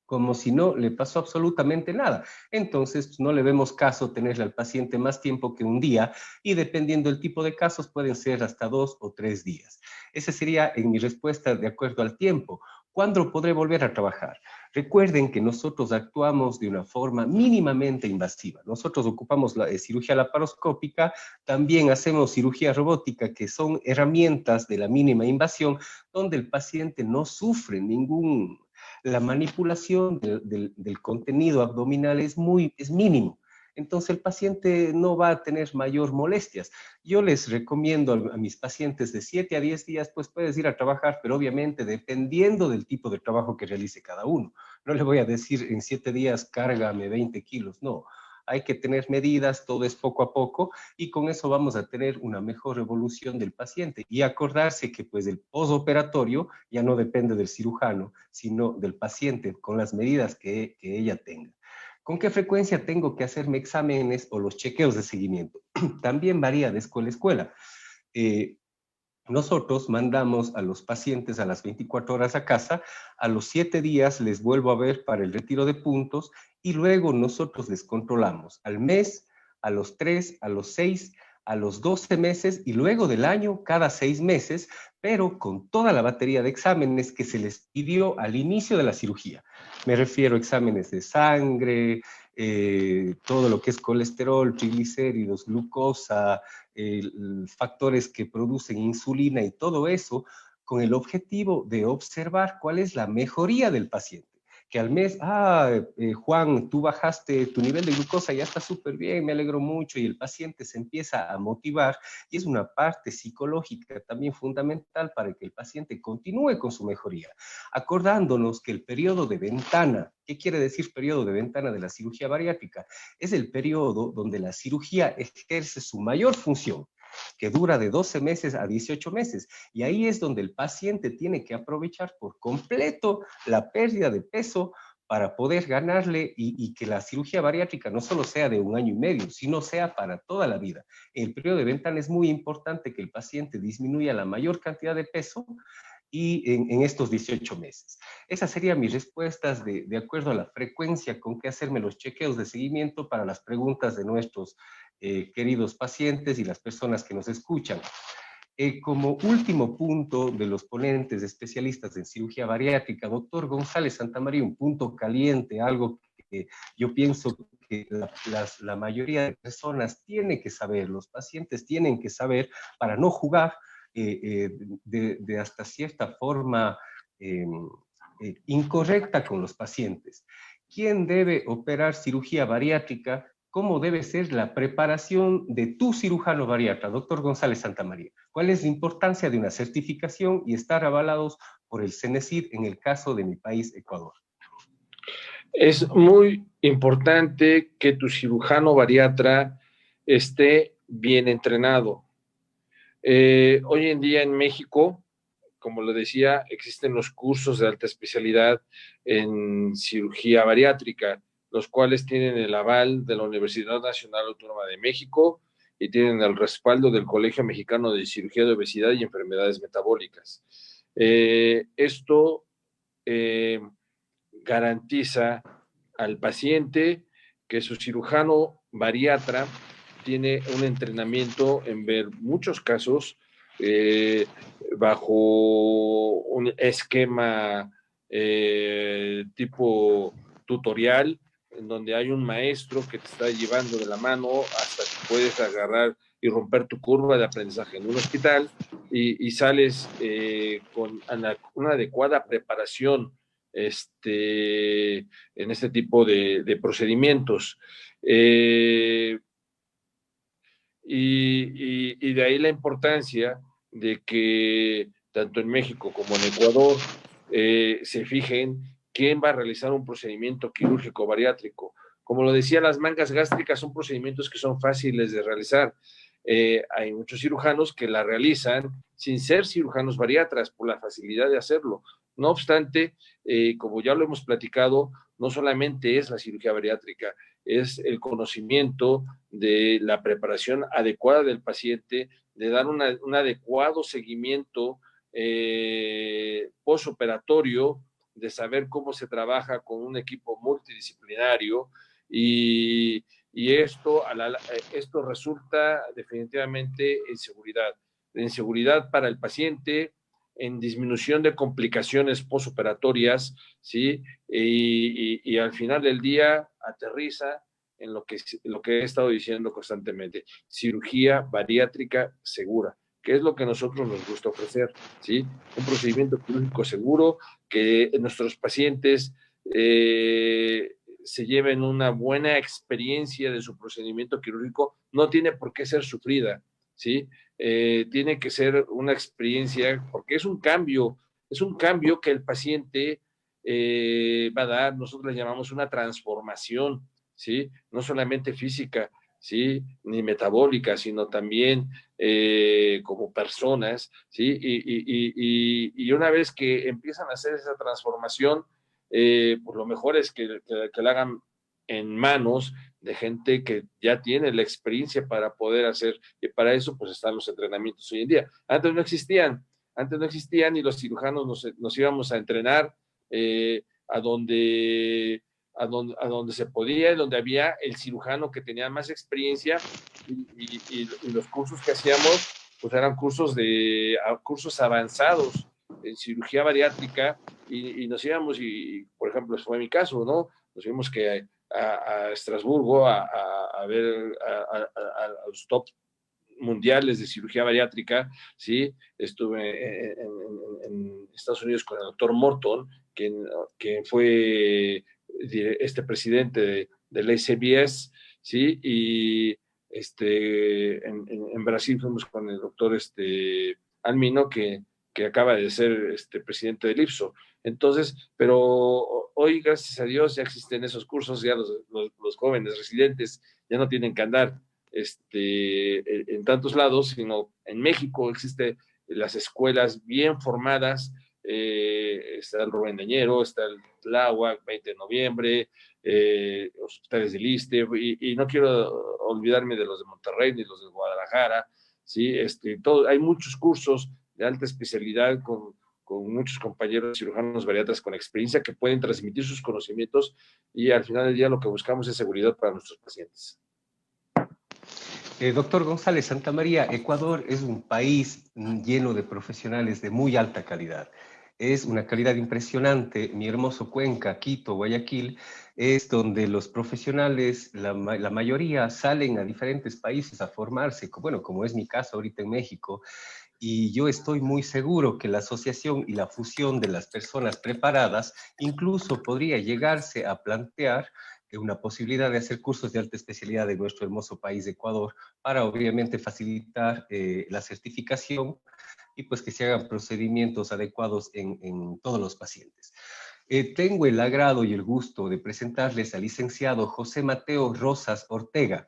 como si no le pasó absolutamente nada. Entonces, no le vemos caso tenerle al paciente más tiempo que un día y dependiendo del tipo de casos pueden ser hasta 2 o 3 días. Esa sería en mi respuesta de acuerdo al tiempo. ¿Cuándo podré volver a trabajar? Recuerden que nosotros actuamos de una forma mínimamente invasiva. Nosotros ocupamos la cirugía laparoscópica, también hacemos cirugía robótica, que son herramientas de la mínima invasión, donde el paciente no sufre la manipulación del contenido abdominal es mínimo. entonces el paciente no va a tener mayor molestias. Yo les recomiendo a mis pacientes de 7 a 10 días, pues puedes ir a trabajar, pero obviamente dependiendo del tipo de trabajo que realice cada uno. No le voy a decir en 7 días cárgame 20 kilos, no. Hay que tener medidas, todo es poco a poco, y con eso vamos a tener una mejor evolución del paciente. Y acordarse que pues el posoperatorio ya no depende del cirujano, sino del paciente, con las medidas que ella tenga. ¿Con qué frecuencia tengo que hacerme exámenes o los chequeos de seguimiento? También varía de escuela a escuela. Nosotros mandamos a los pacientes a las 24 horas a casa, a los 7 días les vuelvo a ver para el retiro de puntos y luego nosotros les controlamos al mes, a los 3, a los 6, a los 12 meses y luego del año cada 6 meses, pero con toda la batería de exámenes que se les pidió al inicio de la cirugía. Me refiero a exámenes de sangre, todo lo que es colesterol, triglicéridos, glucosa, factores que producen insulina y todo eso, con el objetivo de observar cuál es la mejoría del paciente. Que al mes, Juan, tú bajaste tu nivel de glucosa, ya está súper bien, me alegro mucho, y el paciente se empieza a motivar, y es una parte psicológica también fundamental para que el paciente continúe con su mejoría, acordándonos que el periodo de ventana, ¿qué quiere decir periodo de ventana de la cirugía bariátrica? Es el periodo donde la cirugía ejerce su mayor función, que dura de 12 meses a 18 meses. Y ahí es donde el paciente tiene que aprovechar por completo la pérdida de peso para poder ganarle y que la cirugía bariátrica no solo sea de 1 año y medio, sino sea para toda la vida. En el periodo de ventana es muy importante que el paciente disminuya la mayor cantidad de peso y en estos 18 meses. Esas serían mis respuestas de acuerdo a la frecuencia con que hacerme los chequeos de seguimiento para las preguntas de nuestros queridos pacientes y las personas que nos escuchan. Como último punto de los ponentes especialistas en cirugía bariátrica, doctor González Santamaría, un punto caliente, algo que yo pienso que la mayoría de personas tiene que saber, los pacientes tienen que saber para no jugar de hasta cierta forma incorrecta con los pacientes. ¿Quién debe operar cirugía bariátrica? ¿Cómo debe ser la preparación de tu cirujano bariatra, doctor González Santamaría? ¿Cuál es la importancia de una certificación y estar avalados por el CENESID en el caso de mi país, Ecuador? Es muy importante que tu cirujano bariatra esté bien entrenado. Hoy en día en México, como lo decía, existen los cursos de alta especialidad en cirugía bariátrica, los cuales tienen el aval de la Universidad Nacional Autónoma de México y tienen el respaldo del Colegio Mexicano de Cirugía de Obesidad y Enfermedades Metabólicas. Esto garantiza al paciente que su cirujano bariatra tiene un entrenamiento en ver muchos casos bajo un esquema tipo tutorial, en donde hay un maestro que te está llevando de la mano hasta que puedes agarrar y romper tu curva de aprendizaje en un hospital y sales con una adecuada preparación en este tipo de procedimientos. Y de ahí la importancia de que tanto en México como en Ecuador se fijen quién va a realizar un procedimiento quirúrgico bariátrico. Como lo decía, las mangas gástricas son procedimientos que son fáciles de realizar. Hay muchos cirujanos que la realizan sin ser cirujanos bariatras por la facilidad de hacerlo. No obstante, como ya lo hemos platicado, no solamente es la cirugía bariátrica, es el conocimiento de la preparación adecuada del paciente, de dar un adecuado seguimiento postoperatorio, de saber cómo se trabaja con un equipo multidisciplinario y esto resulta definitivamente en seguridad para el paciente, en disminución de complicaciones postoperatorias, ¿sí? Y al final del día aterriza en lo que he estado diciendo constantemente, cirugía bariátrica segura, que es lo que a nosotros nos gusta ofrecer, ¿sí? Un procedimiento quirúrgico seguro, que nuestros pacientes se lleven una buena experiencia de su procedimiento quirúrgico, no tiene por qué ser sufrida, ¿sí? Tiene que ser una experiencia, porque es un cambio que el paciente va a dar. Nosotros le llamamos una transformación, ¿sí? No solamente física, ¿sí? Ni metabólica, sino también como personas, ¿sí? Y una vez que empiezan a hacer esa transformación, pues lo mejor es que la hagan en manos de gente que ya tiene la experiencia para poder hacer, y para eso pues están los entrenamientos hoy en día. Antes no existían y los cirujanos nos íbamos a entrenar a donde se podía, donde había el cirujano que tenía más experiencia, y los cursos que hacíamos pues eran cursos avanzados en cirugía bariátrica, y nos íbamos, y por ejemplo, ese fue mi caso, ¿no? Nos íbamos a Estrasburgo a ver a los top mundiales de cirugía bariátrica, ¿sí? Estuve en Estados Unidos con el doctor Morton, quien fue presidente del ACBS, ¿sí? Y en Brasil fuimos con el doctor Almino, que acaba de ser presidente del IPSO. Entonces, pero hoy, gracias a Dios, ya existen esos cursos, ya los jóvenes residentes ya no tienen que andar en tantos lados, sino en México existen las escuelas bien formadas. Está el Rubén Dañero, está el Tláhuac, 20 de noviembre, hospitales del ISSSTE, y no quiero olvidarme de los de Monterrey ni los de Guadalajara, ¿sí? Hay muchos cursos de alta especialidad con muchos compañeros cirujanos bariatras con experiencia que pueden transmitir sus conocimientos, y al final del día lo que buscamos es seguridad para nuestros pacientes. Doctor González Santamaría, Ecuador es un país lleno de profesionales de muy alta calidad. Es una calidad impresionante. Mi hermoso Cuenca, Quito, Guayaquil, es donde los profesionales, la mayoría, salen a diferentes países a formarse, bueno, como es mi caso ahorita en México. Y yo estoy muy seguro que la asociación y la fusión de las personas preparadas incluso podría llegarse a plantear una posibilidad de hacer cursos de alta especialidad en nuestro hermoso país de Ecuador, para obviamente facilitar la certificación y pues que se hagan procedimientos adecuados en todos los pacientes. Tengo el agrado y el gusto de presentarles al licenciado José Mateo Rosas Ortega.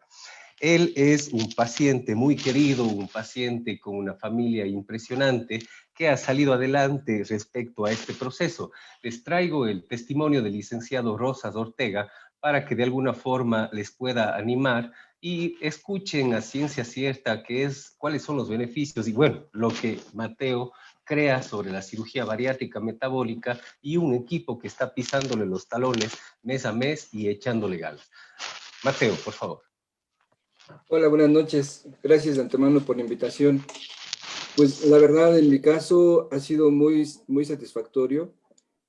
Él es un paciente muy querido, un paciente con una familia impresionante que ha salido adelante respecto a este proceso. Les traigo el testimonio del licenciado Rosas Ortega para que de alguna forma les pueda animar y escuchen a ciencia cierta cuáles son los beneficios y bueno, lo que Mateo crea sobre la cirugía bariátrica metabólica y un equipo que está pisándole los talones mes a mes y echándole ganas. Mateo, por favor. Hola, buenas noches. Gracias de antemano por la invitación. Pues la verdad, en mi caso ha sido muy, muy satisfactorio.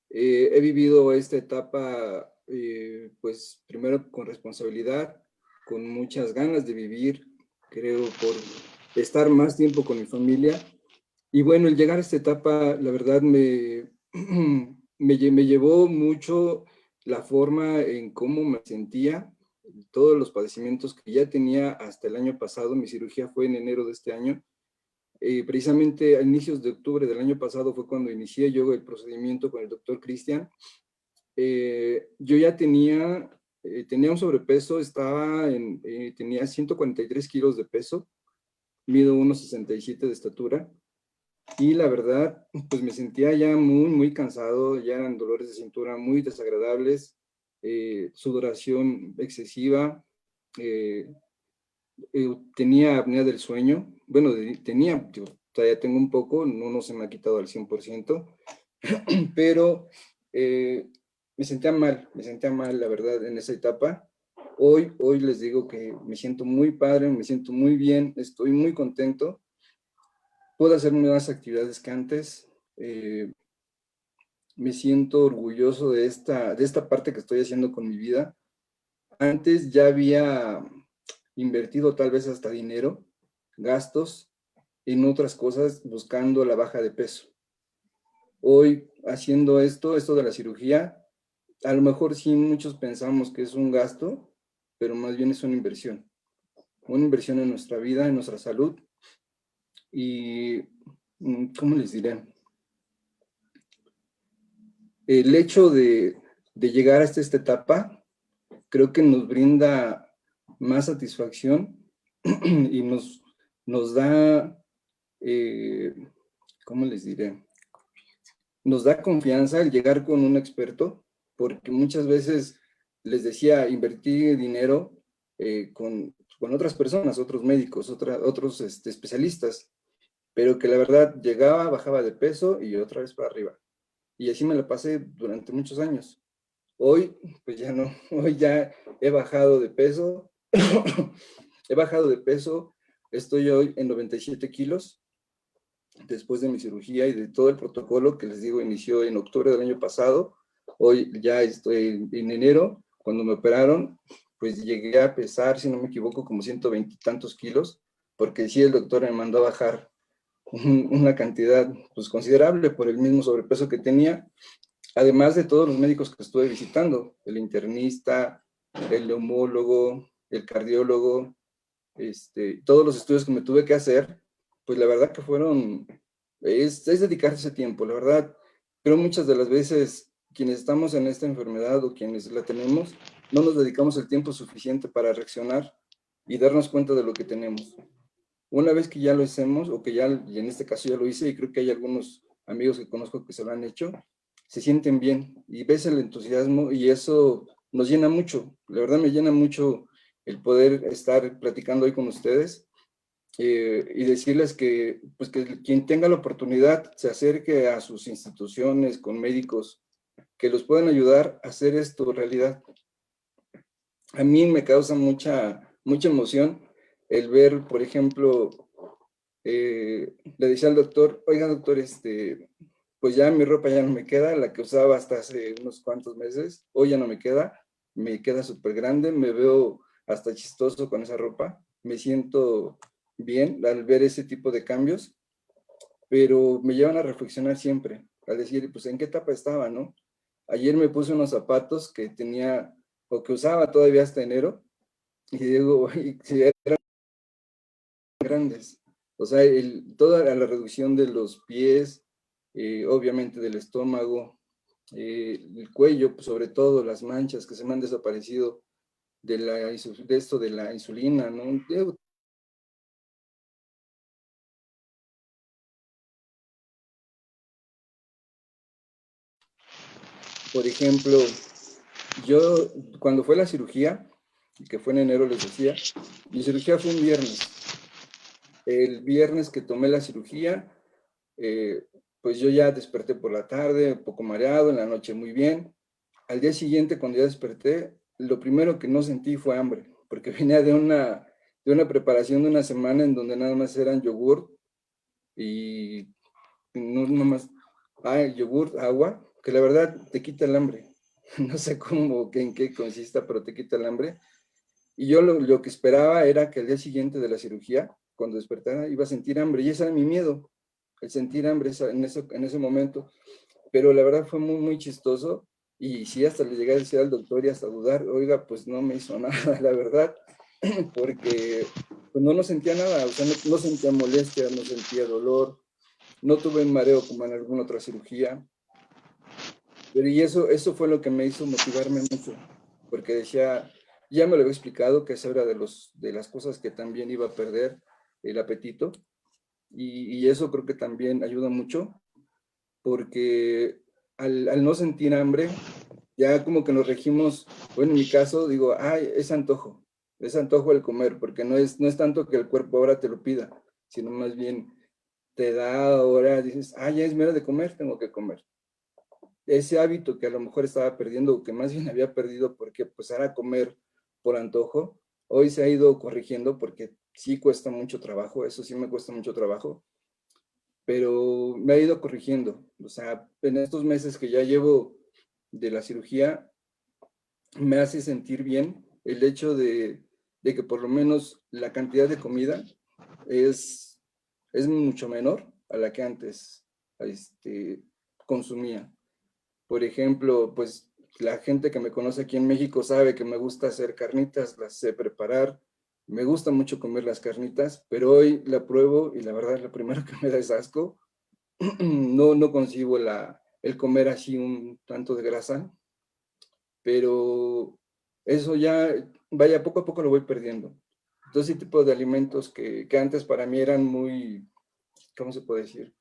He vivido esta etapa, pues primero con responsabilidad, con muchas ganas de vivir, creo, por estar más tiempo con mi familia. Y bueno, el llegar a esta etapa, la verdad, me llevó mucho la forma en cómo me sentía, todos los padecimientos que ya tenía hasta el año pasado. Mi cirugía fue en enero de este año. Precisamente a inicios de octubre del año pasado fue cuando inicié yo el procedimiento con el doctor Cristian. Yo ya tenía un sobrepeso, tenía 143 kilos de peso, mido 1,67 de estatura, y la verdad, pues me sentía ya muy, muy cansado, ya eran dolores de cintura muy desagradables, sudoración excesiva, tenía apnea del sueño. Bueno, todavía tengo un poco, no se me ha quitado al 100%, pero me sentía mal, la verdad, en esa etapa. Hoy les digo que me siento muy padre, me siento muy bien, estoy muy contento. Puedo hacer más actividades que antes. Me siento orgulloso de esta parte que estoy haciendo con mi vida. Antes ya había invertido tal vez hasta dinero, gastos en otras cosas, buscando la baja de peso. Hoy, haciendo esto de la cirugía, a lo mejor sí muchos pensamos que es un gasto, pero más bien es una inversión en nuestra vida, en nuestra salud. Y, ¿cómo les diré? El hecho de llegar hasta esta etapa, creo que nos brinda más satisfacción y nos da, ¿cómo les diré? Nos da confianza el llegar con un experto, porque muchas veces les decía, invertí dinero con otras personas, otros médicos, otros especialistas, pero que la verdad llegaba, bajaba de peso y otra vez para arriba. Y así me la pasé durante muchos años. Hoy, pues ya no, hoy ya he bajado de peso, estoy hoy en 97 kilos, después de mi cirugía y de todo el protocolo que les digo inició en octubre del año pasado. Hoy ya estoy en enero, cuando me operaron, pues llegué a pesar, si no me equivoco, como 120 y tantos kilos, porque sí el doctor me mandó a bajar una cantidad pues considerable por el mismo sobrepeso que tenía, además de todos los médicos que estuve visitando, el internista, el neumólogo, el cardiólogo, todos los estudios que me tuve que hacer, pues la verdad que es dedicarse tiempo, la verdad. Pero muchas de las veces quienes estamos en esta enfermedad o quienes la tenemos, no nos dedicamos el tiempo suficiente para reaccionar y darnos cuenta de lo que tenemos. Una vez que ya lo hacemos, o que ya, y en este caso ya lo hice, y creo que hay algunos amigos que conozco que se lo han hecho, se sienten bien y ves el entusiasmo y eso nos llena mucho. La verdad me llena mucho el poder estar platicando hoy con ustedes y decirles que, pues que quien tenga la oportunidad se acerque a sus instituciones con médicos que los puedan ayudar a hacer esto realidad. A mí me causa mucha emoción el ver, por ejemplo, le decía al doctor, oiga doctor, pues ya mi ropa ya no me queda, la que usaba hasta hace unos cuantos meses, hoy ya no me queda súper grande, me veo hasta chistoso con esa ropa, me siento bien al ver ese tipo de cambios, pero me llevan a reflexionar siempre, a decir, pues en qué etapa estaba, ¿no? Ayer me puse unos zapatos que tenía, o que usaba todavía hasta enero, y digo, si eran grandes. O sea, toda la reducción de los pies, obviamente del estómago, el cuello, pues sobre todo las manchas que se me han desaparecido de esto de la insulina, ¿no? Por ejemplo, yo cuando fue la cirugía, que fue en enero les decía, mi cirugía fue un viernes. El viernes que tomé la cirugía, pues yo ya desperté por la tarde, un poco mareado, en la noche muy bien. Al día siguiente, cuando ya desperté, lo primero que no sentí fue hambre, porque venía de una preparación de una semana en donde nada más eran yogur y no más, yogur, agua, que la verdad te quita el hambre. No sé cómo, en qué consista, pero te quita el hambre. Y yo lo que esperaba era que al día siguiente de la cirugía, cuando despertara, iba a sentir hambre, y ese era mi miedo, el sentir hambre en ese momento. Pero la verdad fue muy, muy chistoso, y sí, hasta le llegué a decir al doctor y hasta dudar, oiga, pues no me hizo nada, la verdad, porque pues no sentía nada, o sea, no sentía molestia, no sentía dolor, no tuve un mareo como en alguna otra cirugía, pero y eso fue lo que me hizo motivarme mucho, porque decía, ya me lo había explicado, que esa era de las cosas que también iba a perder el apetito, y eso creo que también ayuda mucho, porque al no sentir hambre, ya como que nos regimos, bueno, en mi caso digo, ay, es antojo el comer, porque no es tanto que el cuerpo ahora te lo pida, sino más bien te da ahora, dices, ya es mera de comer, tengo que comer. Ese hábito que a lo mejor estaba perdiendo, o que más bien había perdido porque pues era comer por antojo, hoy se ha ido corrigiendo porque sí cuesta mucho trabajo, eso sí me cuesta mucho trabajo, pero me ha ido corrigiendo. O sea, en estos meses que ya llevo de la cirugía, me hace sentir bien el hecho de que por lo menos la cantidad de comida es mucho menor a la que antes consumía. Por ejemplo, pues la gente que me conoce aquí en México sabe que me gusta hacer carnitas, las sé preparar, me gusta mucho comer las carnitas, pero hoy la pruebo y la verdad lo primero que me da es asco. No concibo el comer así un tanto de grasa, pero eso ya, vaya, poco a poco lo voy perdiendo. Entonces, ese tipo de alimentos que antes para mí eran muy, ¿cómo se puede decir?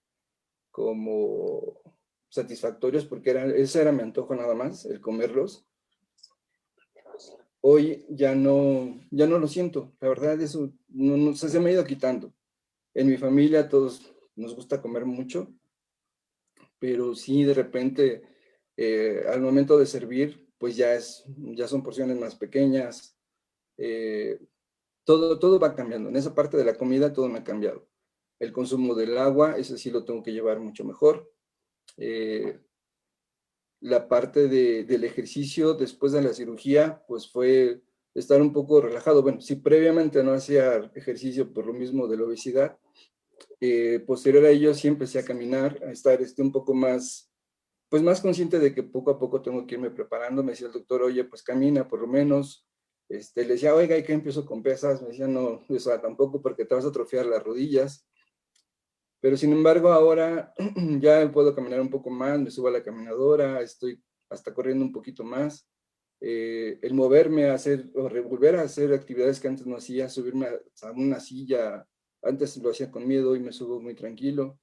Como satisfactorios, porque ese era mi antojo nada más, el comerlos. Hoy ya no lo siento. La verdad, eso se me ha ido quitando. En mi familia todos nos gusta comer mucho, pero sí de repente al momento de servir, pues ya son porciones más pequeñas. Todo va cambiando. En esa parte de la comida todo me ha cambiado. El consumo del agua, ese sí lo tengo que llevar mucho mejor. La parte del ejercicio después de la cirugía, pues fue estar un poco relajado. Bueno, si previamente no hacía ejercicio por lo mismo de la obesidad, posterior a ello sí empecé a caminar, a estar un poco más, pues más consciente de que poco a poco tengo que irme preparando. Me decía el doctor, oye, pues camina por lo menos. Le decía, oiga, ¿y qué empiezo con pesas? Me decía, no, o sea, tampoco porque te vas a atrofiar las rodillas. Pero sin embargo, ahora ya puedo caminar un poco más, me subo a la caminadora, estoy hasta corriendo un poquito más. El moverme a hacer, o volver a hacer actividades que antes no hacía, subirme a una silla, antes lo hacía con miedo y me subo muy tranquilo.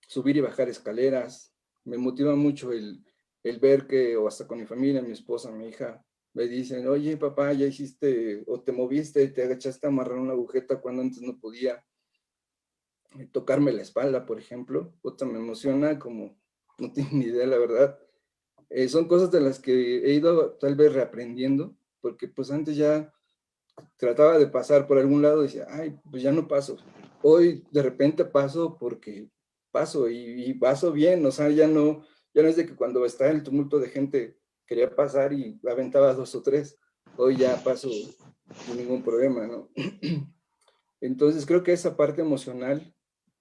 Subir y bajar escaleras, me motiva mucho el ver que, o hasta con mi familia, mi esposa, mi hija, me dicen, oye papá, ya hiciste, o te moviste, te agachaste a amarrar una agujeta cuando antes no podía. Tocarme la espalda, por ejemplo, otra me emociona como no tengo ni idea, la verdad. Son cosas de las que he ido tal vez reaprendiendo, porque pues antes ya trataba de pasar por algún lado y decía, ay, pues ya no paso. Hoy de repente paso porque paso y paso bien, o sea, ya no es de que cuando está el tumulto de gente quería pasar y aventaba 2 o 3, hoy ya paso sin ningún problema, ¿no? Entonces creo que esa parte emocional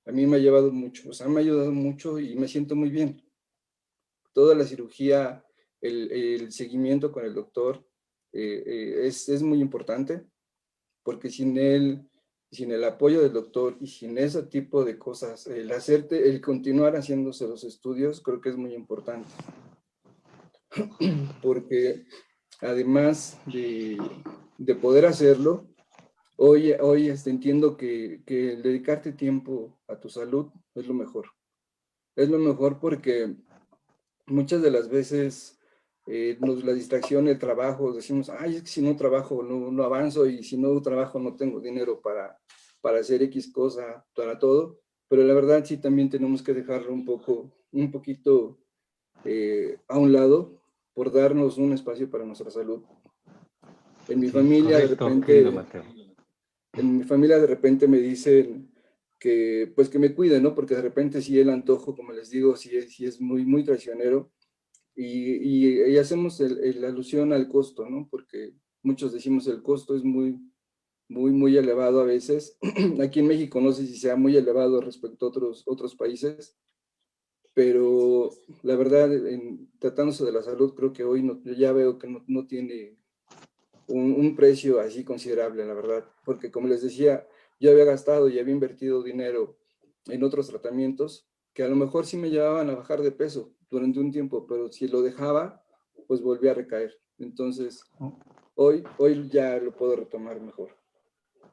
a mí me ha llevado mucho, o sea, me ha ayudado mucho y me siento muy bien. Toda la cirugía, el seguimiento con el doctor es muy importante, porque sin el apoyo del doctor y sin ese tipo de cosas, el continuar haciéndose los estudios, creo que es muy importante. Porque además de poder hacerlo, hoy entiendo que el dedicarte tiempo a tu salud es lo mejor. Es lo mejor porque muchas de las veces la distracción, el trabajo, decimos, ay, es que si no trabajo no avanzo y si no trabajo no tengo dinero para hacer X cosa, para todo. Pero la verdad sí también tenemos que dejarlo un poquito a un lado por darnos un espacio para nuestra salud. En mi familia de repente me dicen que pues que me cuide, ¿no? Porque de repente sí el antojo, como les digo, sí es muy, muy traicionero y hacemos la alusión al costo, ¿no? Porque muchos decimos el costo es muy, muy, muy elevado a veces. Aquí en México no sé si sea muy elevado respecto a otros países, pero la verdad, tratándose de la salud, creo que hoy yo ya veo que no tiene un precio así considerable, la verdad, porque como les decía, yo había gastado y había invertido dinero en otros tratamientos que a lo mejor sí me llevaban a bajar de peso durante un tiempo, pero si lo dejaba, pues volvía a recaer. Entonces, hoy ya lo puedo retomar mejor.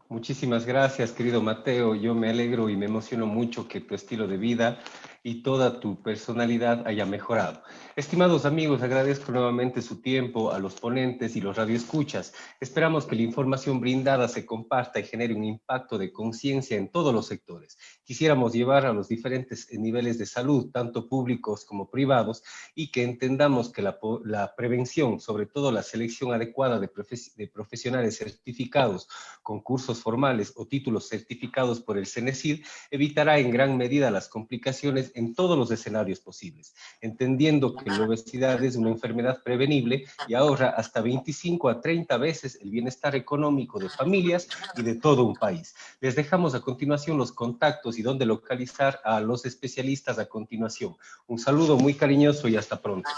Muchísimas gracias, querido Mateo. Yo me alegro y me emociono mucho que tu estilo de vida y toda tu personalidad haya mejorado. Estimados amigos, agradezco nuevamente su tiempo a los ponentes y los radioescuchas. Esperamos que la información brindada se comparta y genere un impacto de conciencia en todos los sectores. Quisiéramos llevar a los diferentes niveles de salud, tanto públicos como privados, y que entendamos que la prevención, sobre todo la selección adecuada de profesionales certificados con cursos formales o títulos certificados por el CENESID, evitará en gran medida las complicaciones en todos los escenarios posibles, entendiendo que la obesidad es una enfermedad prevenible y ahorra hasta 25 a 30 veces el bienestar económico de familias y de todo un país. Les dejamos a continuación los contactos y dónde localizar a los especialistas a continuación. Un saludo muy cariñoso y hasta pronto.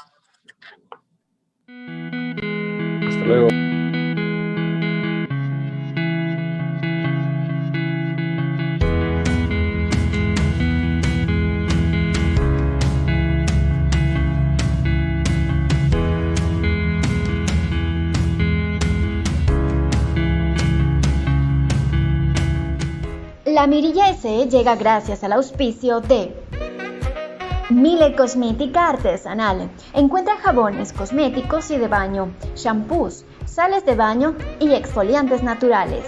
Hasta luego. La Mirilla SE llega gracias al auspicio de Mille Cosmética Artesanal. Encuentra jabones, cosméticos y de baño, shampoos, sales de baño y exfoliantes naturales.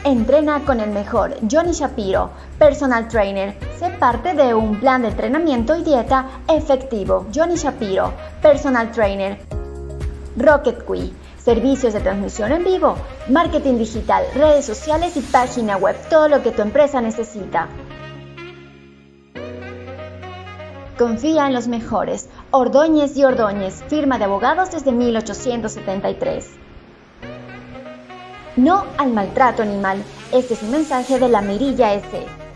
Entrena con el mejor. Johnny Shapiro, personal trainer. Sé parte de un plan de entrenamiento y dieta efectivo. Johnny Shapiro, personal trainer. Rocket Qui. Servicios de transmisión en vivo, marketing digital, redes sociales y página web, todo lo que tu empresa necesita. Confía en los mejores. Ordóñez y Ordóñez, firma de abogados desde 1873. No al maltrato animal. Este es un mensaje de la Mirilla SE.